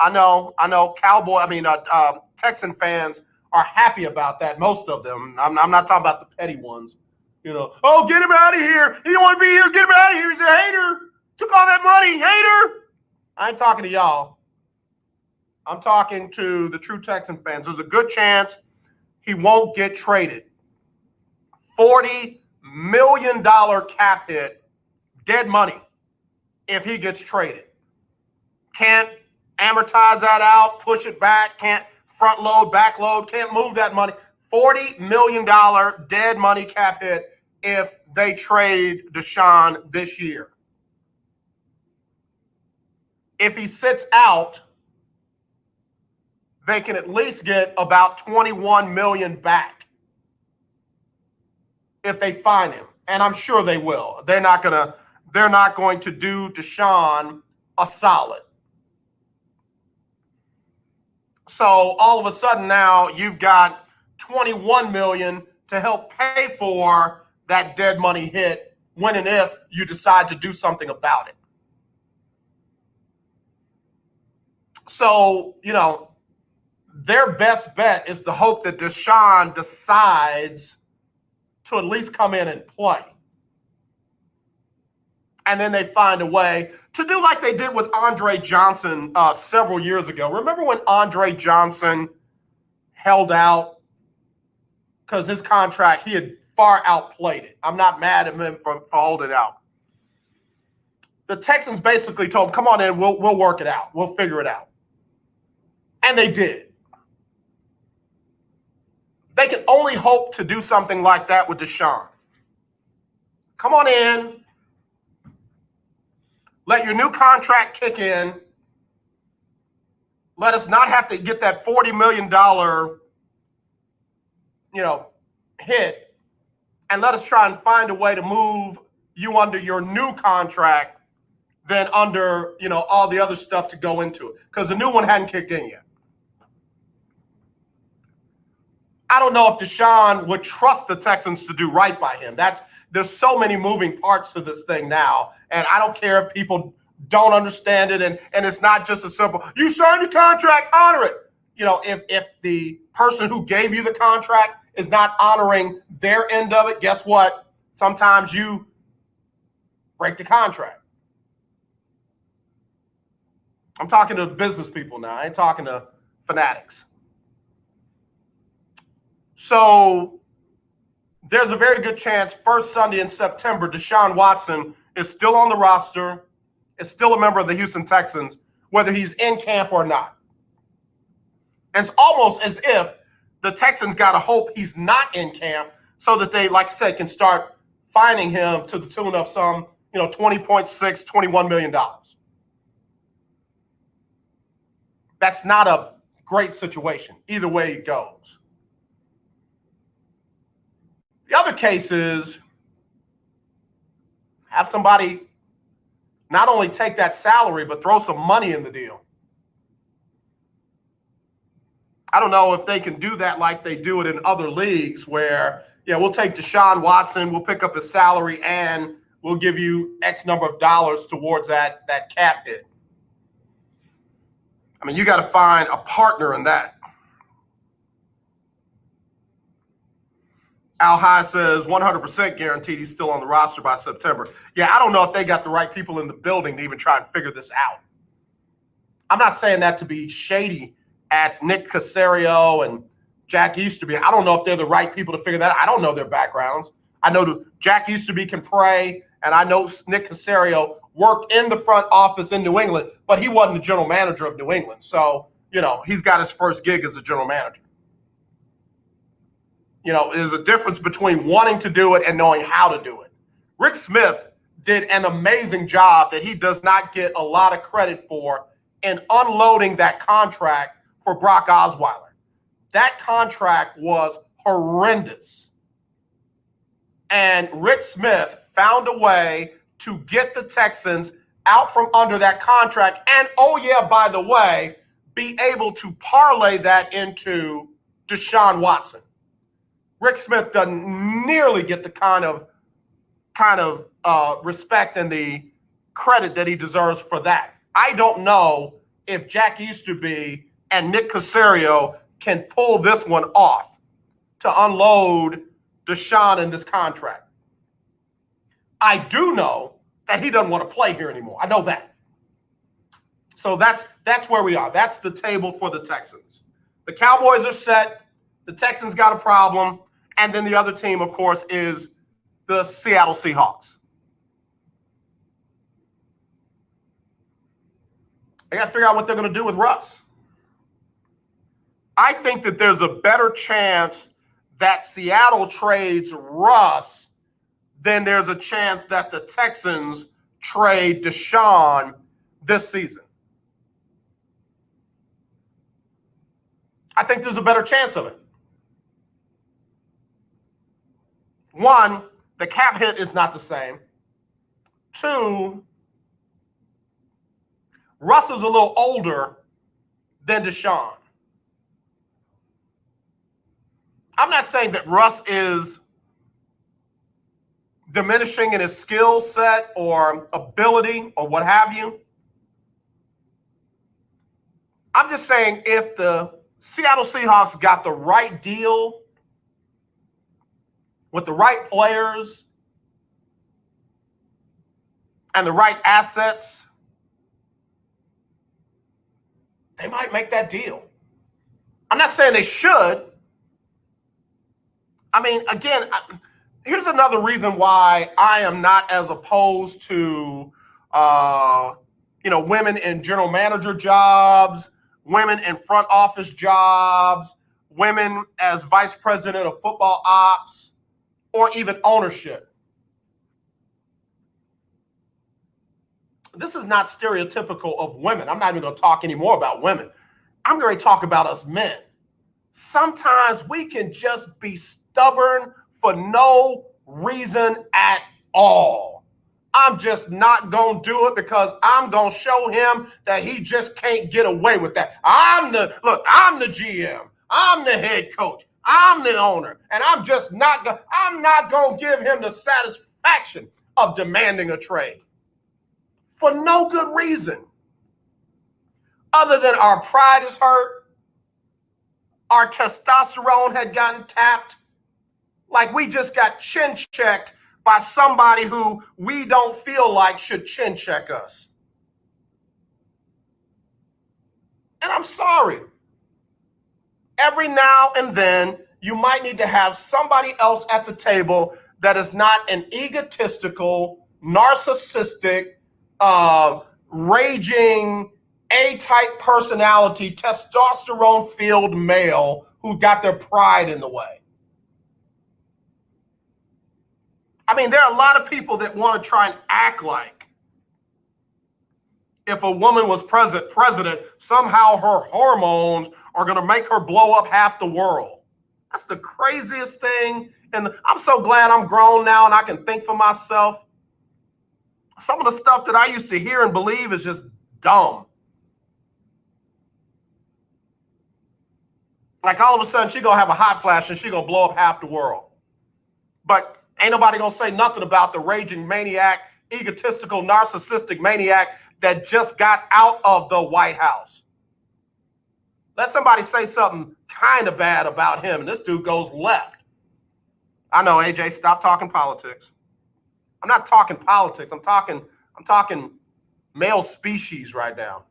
Texan fans are happy about that, most of them. I'm not talking about the petty ones. Oh, get him out of here. He don't want to be here. Get him out of here. He's a hater. Took all that money. Hater. I ain't talking to y'all. I'm talking to the true Texan fans. There's a good chance he won't get traded. $40 million cap hit, dead money, if he gets traded. Can't amortize that out, push it back, can't front load, back load, can't move that money. $40 million dead money cap hit if they trade Deshaun this year. If he sits out, they can at least get about $21 million back if they find him. And I'm sure they will. They're not going to do Deshaun a solid. So all of a sudden now you've got $21 million to help pay for that dead money hit when and if you decide to do something about it. So, their best bet is to hope that Deshaun decides to at least come in and play. And then they find a way to do like they did with Andre Johnson several years ago. Remember when Andre Johnson held out because his contract, he had far outplayed it. I'm not mad at him for holding out. The Texans basically told him, come on in, we'll work it out. We'll figure it out. And they did. They can only hope to do something like that with Deshaun. Come on in. Let your new contract kick in. Let us not have to get that $40 million, hit and let us try and find a way to move you under your new contract than under, all the other stuff to go into it, because the new one hadn't kicked in yet. I don't know if Deshaun would trust the Texans to do right by him. There's so many moving parts to this thing now, and I don't care if people don't understand it, and it's not just a simple, you signed the contract, honor it. If the person who gave you the contract is not honoring their end of it, guess what? Sometimes you break the contract. I'm talking to business people now. I ain't talking to fanatics. So there's a very good chance first Sunday in September, Deshaun Watson is still on the roster, is still a member of the Houston Texans, whether he's in camp or not. And it's almost as if the Texans got to hope he's not in camp so that they, like I said, can start fining him to the tune of some, $20.6, $21 million. That's not a great situation, either way it goes. The other case is have somebody not only take that salary, but throw some money in the deal. I don't know if they can do that like they do it in other leagues where, we'll take Deshaun Watson, we'll pick up his salary, and we'll give you X number of dollars towards that cap hit. I mean, you got to find a partner in that. Al High says 100% guaranteed he's still on the roster by September. Yeah, I don't know if they got the right people in the building to even try and figure this out. I'm not saying that to be shady at Nick Caserio and Jack Easterby. I don't know if they're the right people to figure that out. I don't know their backgrounds. I know Jack Easterby can pray, and I know Nick Caserio worked in the front office in New England, but he wasn't the general manager of New England. So, he's got his first gig as a general manager. There's a difference between wanting to do it and knowing how to do it. Rick Smith did an amazing job that he does not get a lot of credit for in unloading that contract for Brock Osweiler. That contract was horrendous. And Rick Smith found a way to get the Texans out from under that contract. And, by the way, be able to parlay that into Deshaun Watson. Rick Smith doesn't nearly get the kind of respect and the credit that he deserves for that. I don't know if Jack Easterby and Nick Caserio can pull this one off to unload Deshaun in this contract. I do know that he doesn't want to play here anymore. I know that. So that's where we are. That's the table for the Texans. The Cowboys are set. The Texans got a problem. And then the other team, of course, is the Seattle Seahawks. I got to figure out what they're going to do with Russ. I think that there's a better chance that Seattle trades Russ than there's a chance that the Texans trade Deshaun this season. I think there's a better chance of it. One, the cap hit is not the same. Two, Russ is a little older than Deshaun. I'm not saying that Russ is diminishing in his skill set or ability or what have you. I'm just saying if the Seattle Seahawks got the right deal with the right players and the right assets, they might make that deal. I'm not saying they should. I mean, again, here's another reason why I am not as opposed to, women in general manager jobs, women in front office jobs, women as vice president of football ops, or even ownership. This is not stereotypical of women. I'm not even going to talk anymore about women. I'm going to talk about us men. Sometimes we can just be stubborn for no reason at all. I'm just not going to do it because I'm going to show him that he just can't get away with that. I'm the GM. I'm the head coach. I'm the owner. And I'm not going to give him the satisfaction of demanding a trade for no good reason other than our pride is hurt. Our testosterone had gotten tapped. Like we just got chin checked by somebody who we don't feel like should chin check us. And I'm sorry. Every now and then, you might need to have somebody else at the table that is not an egotistical, narcissistic, raging, A-type personality, testosterone-filled male who got their pride in the way. I mean, there are a lot of people that want to try and act like if a woman was president, somehow her hormones are going to make her blow up half the world. That's the craziest thing. And I'm so glad I'm grown now and I can think for myself. Some of the stuff that I used to hear and believe is just dumb. Like all of a sudden, she's going to have a hot flash and she's going to blow up half the world. But ain't nobody going to say nothing about the raging maniac, egotistical, narcissistic maniac that just got out of the White House. Let somebody say something kind of bad about him, and this dude goes left. I know, AJ, stop talking politics. I'm not talking politics. I'm talking male species right now.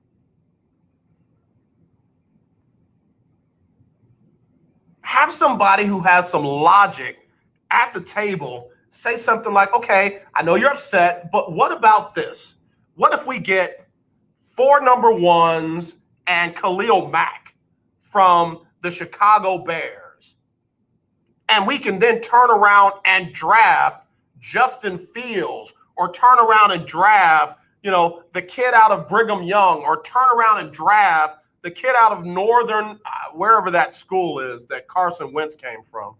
Have somebody who has some logic at the table say something like, okay, I know you're upset, but what about this? What if we get 4 number ones and Khalil Mack from the Chicago Bears? And we can then turn around and draft Justin Fields, or turn around and draft, the kid out of Brigham Young, or turn around and draft the kid out of Northern, wherever that school is that Carson Wentz came from.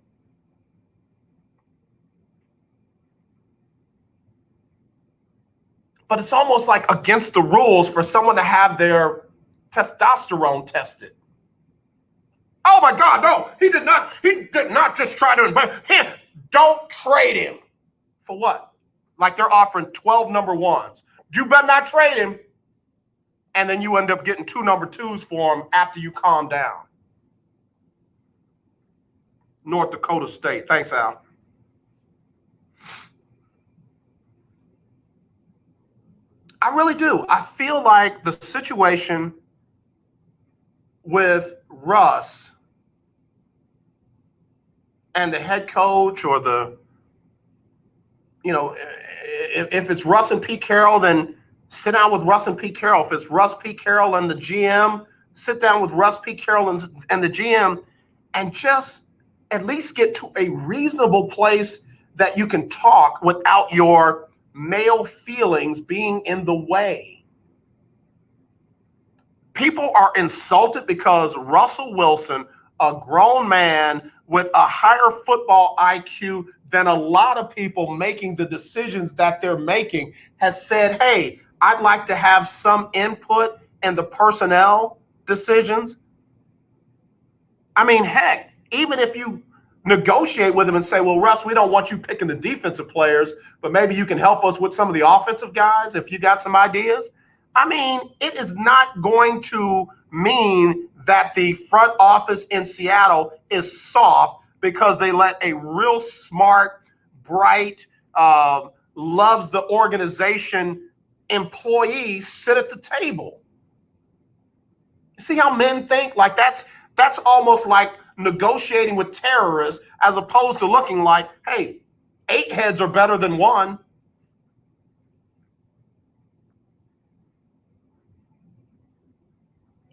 But it's almost like against the rules for someone to have their testosterone tested. Oh my God, no, he did not just try to invite him. Don't trade him. For what? Like they're offering 12 number ones. You better not trade him. And then you end up getting 2 number 2s for him after you calm down. North Dakota State. Thanks, Al. I really do. I feel like the situation with Russ and the head coach, or if it's Russ and Pete Carroll, then sit down with Russ and Pete Carroll. If it's Russ, Pete Carroll, and the GM, sit down with Russ, Pete Carroll, and the GM, and just at least get to a reasonable place that you can talk without your male feelings being in the way. People are insulted because Russell Wilson, a grown man with a higher football IQ than a lot of people making the decisions that they're making, has said, hey, I'd like to have some input in the personnel decisions. I mean, heck, even if you negotiate with him and say, well, Russ, we don't want you picking the defensive players, but maybe you can help us with some of the offensive guys if you got some ideas. I mean, it is not going to mean that the front office in Seattle is soft because they let a real smart, bright, loves the organization employee sit at the table. You see how men think? Like that's almost like negotiating with terrorists, as opposed to looking like, hey, 8 heads are better than 1.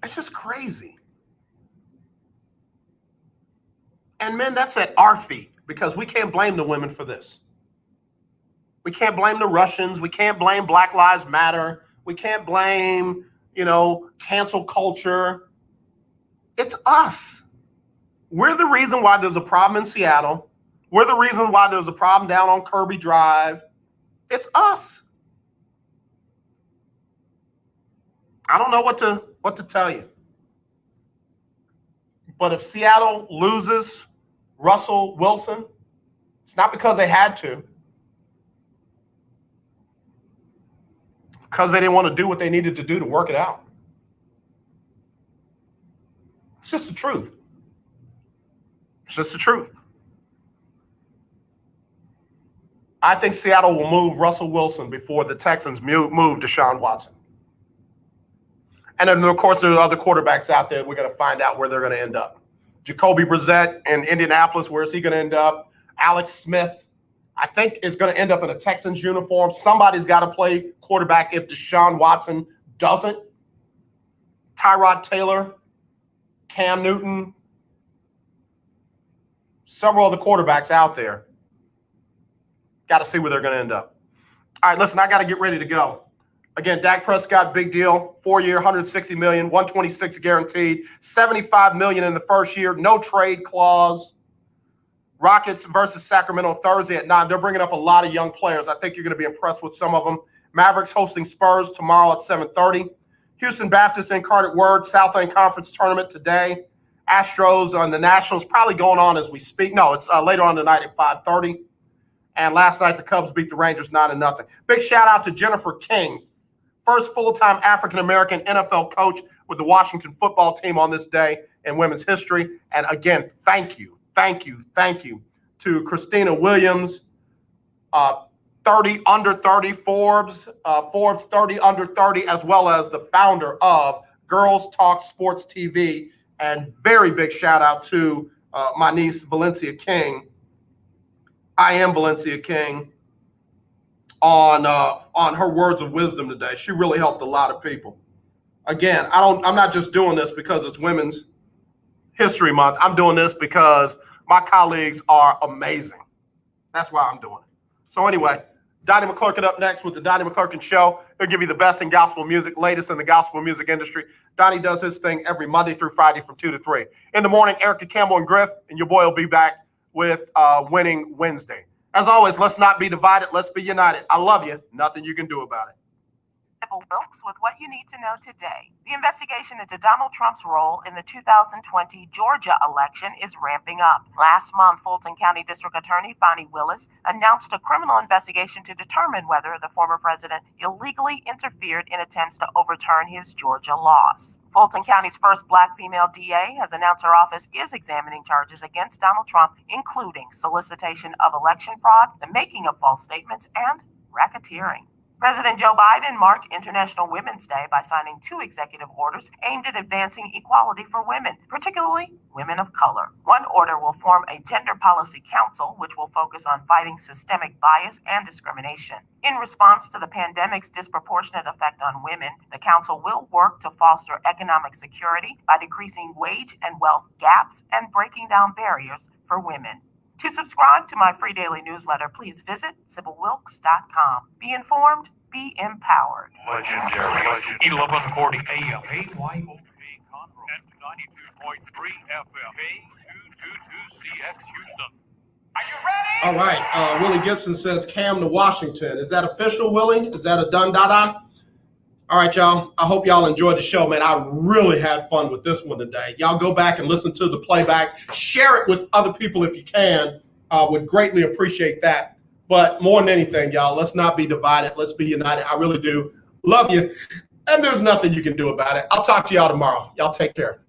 It's just crazy. And men, that's at our feet, because we can't blame the women for this. We can't blame the Russians. We can't blame Black Lives Matter. We can't blame, cancel culture. It's us. We're the reason why there's a problem in Seattle. We're the reason why there's a problem down on Kirby Drive. It's us. I don't know what to tell you. But if Seattle loses Russell Wilson, it's not because they had to. Because they didn't want to do what they needed to do to work it out. It's just the truth. It's just the truth. I think Seattle will move Russell Wilson before the Texans move Deshaun Watson. And then, of course, there are other quarterbacks out there. We're going to find out where they're going to end up. Jacoby Brissett in Indianapolis, where is he going to end up? Alex Smith, I think, is going to end up in a Texans uniform. Somebody's got to play quarterback if Deshaun Watson doesn't. Tyrod Taylor, Cam Newton, several other quarterbacks out there. Got to see where they're going to end up. All right, listen, I got to get ready to go. Again, Dak Prescott, big deal. 4-year, $160 million, $126 guaranteed, $75 million in the first year, no trade clause. Rockets versus Sacramento Thursday at 9. They're bringing up a lot of young players. I think you're going to be impressed with some of them. Mavericks hosting Spurs tomorrow at 7:30. Houston Baptist Incarnate Word, Southland Conference Tournament today. Astros and the Nationals probably going on as we speak. No, it's later on tonight at 5:30. And last night, the Cubs beat the Rangers 9-0. Big shout out to Jennifer King, first full-time African-American NFL coach with the Washington football team on this day in women's history. And again, thank you to Khristina Williams, 30 under 30 Forbes 30 under 30, as well as the founder of Girls Talk Sports TV. And very big shout out to my niece, Valencia King. I am Valencia King on her words of wisdom today. She really helped a lot of people. Again, I'm not just doing this because it's Women's History Month. I'm doing this because my colleagues are amazing. That's why I'm doing it. So anyway, Donnie McClurkin up next with the Donnie McClurkin Show. He'll give you the best in gospel music, latest in the gospel music industry. Donnie does his thing every Monday through Friday from 2 to 3. In the morning, Erica Campbell and Griff, and your boy will be back with Winning Wednesday. As always, let's not be divided. Let's be united. I love you. Nothing you can do about it. Sybil Wilkes with what you need to know today. The investigation into Donald Trump's role in the 2020 Georgia election is ramping up. Last month, Fulton County District Attorney Fani Willis announced a criminal investigation to determine whether the former president illegally interfered in attempts to overturn his Georgia loss. Fulton County's first Black female DA has announced her office is examining charges against Donald Trump, including solicitation of election fraud, the making of false statements, and racketeering. President Joe Biden marked International Women's Day by signing 2 executive orders aimed at advancing equality for women, particularly women of color. One order will form a Gender Policy Council, which will focus on fighting systemic bias and discrimination. In response to the pandemic's disproportionate effect on women, the council will work to foster economic security by decreasing wage and wealth gaps and breaking down barriers for women. To subscribe to my free daily newsletter, please visit SybilWilkes.com. Be informed, be empowered. Legendary. 1140 AM. KYOK Conroe. And 92.3 FM. K222CX Houston. Are you ready? All right. Willie Gibson says Cam to Washington. Is that official, Willie? Is that a done dada? All right, y'all. I hope y'all enjoyed the show, man. I really had fun with this one today. Y'all go back and listen to the playback. Share it with other people if you can. Would greatly appreciate that. But more than anything, y'all, let's not be divided. Let's be united. I really do love you. And there's nothing you can do about it. I'll talk to y'all tomorrow. Y'all take care.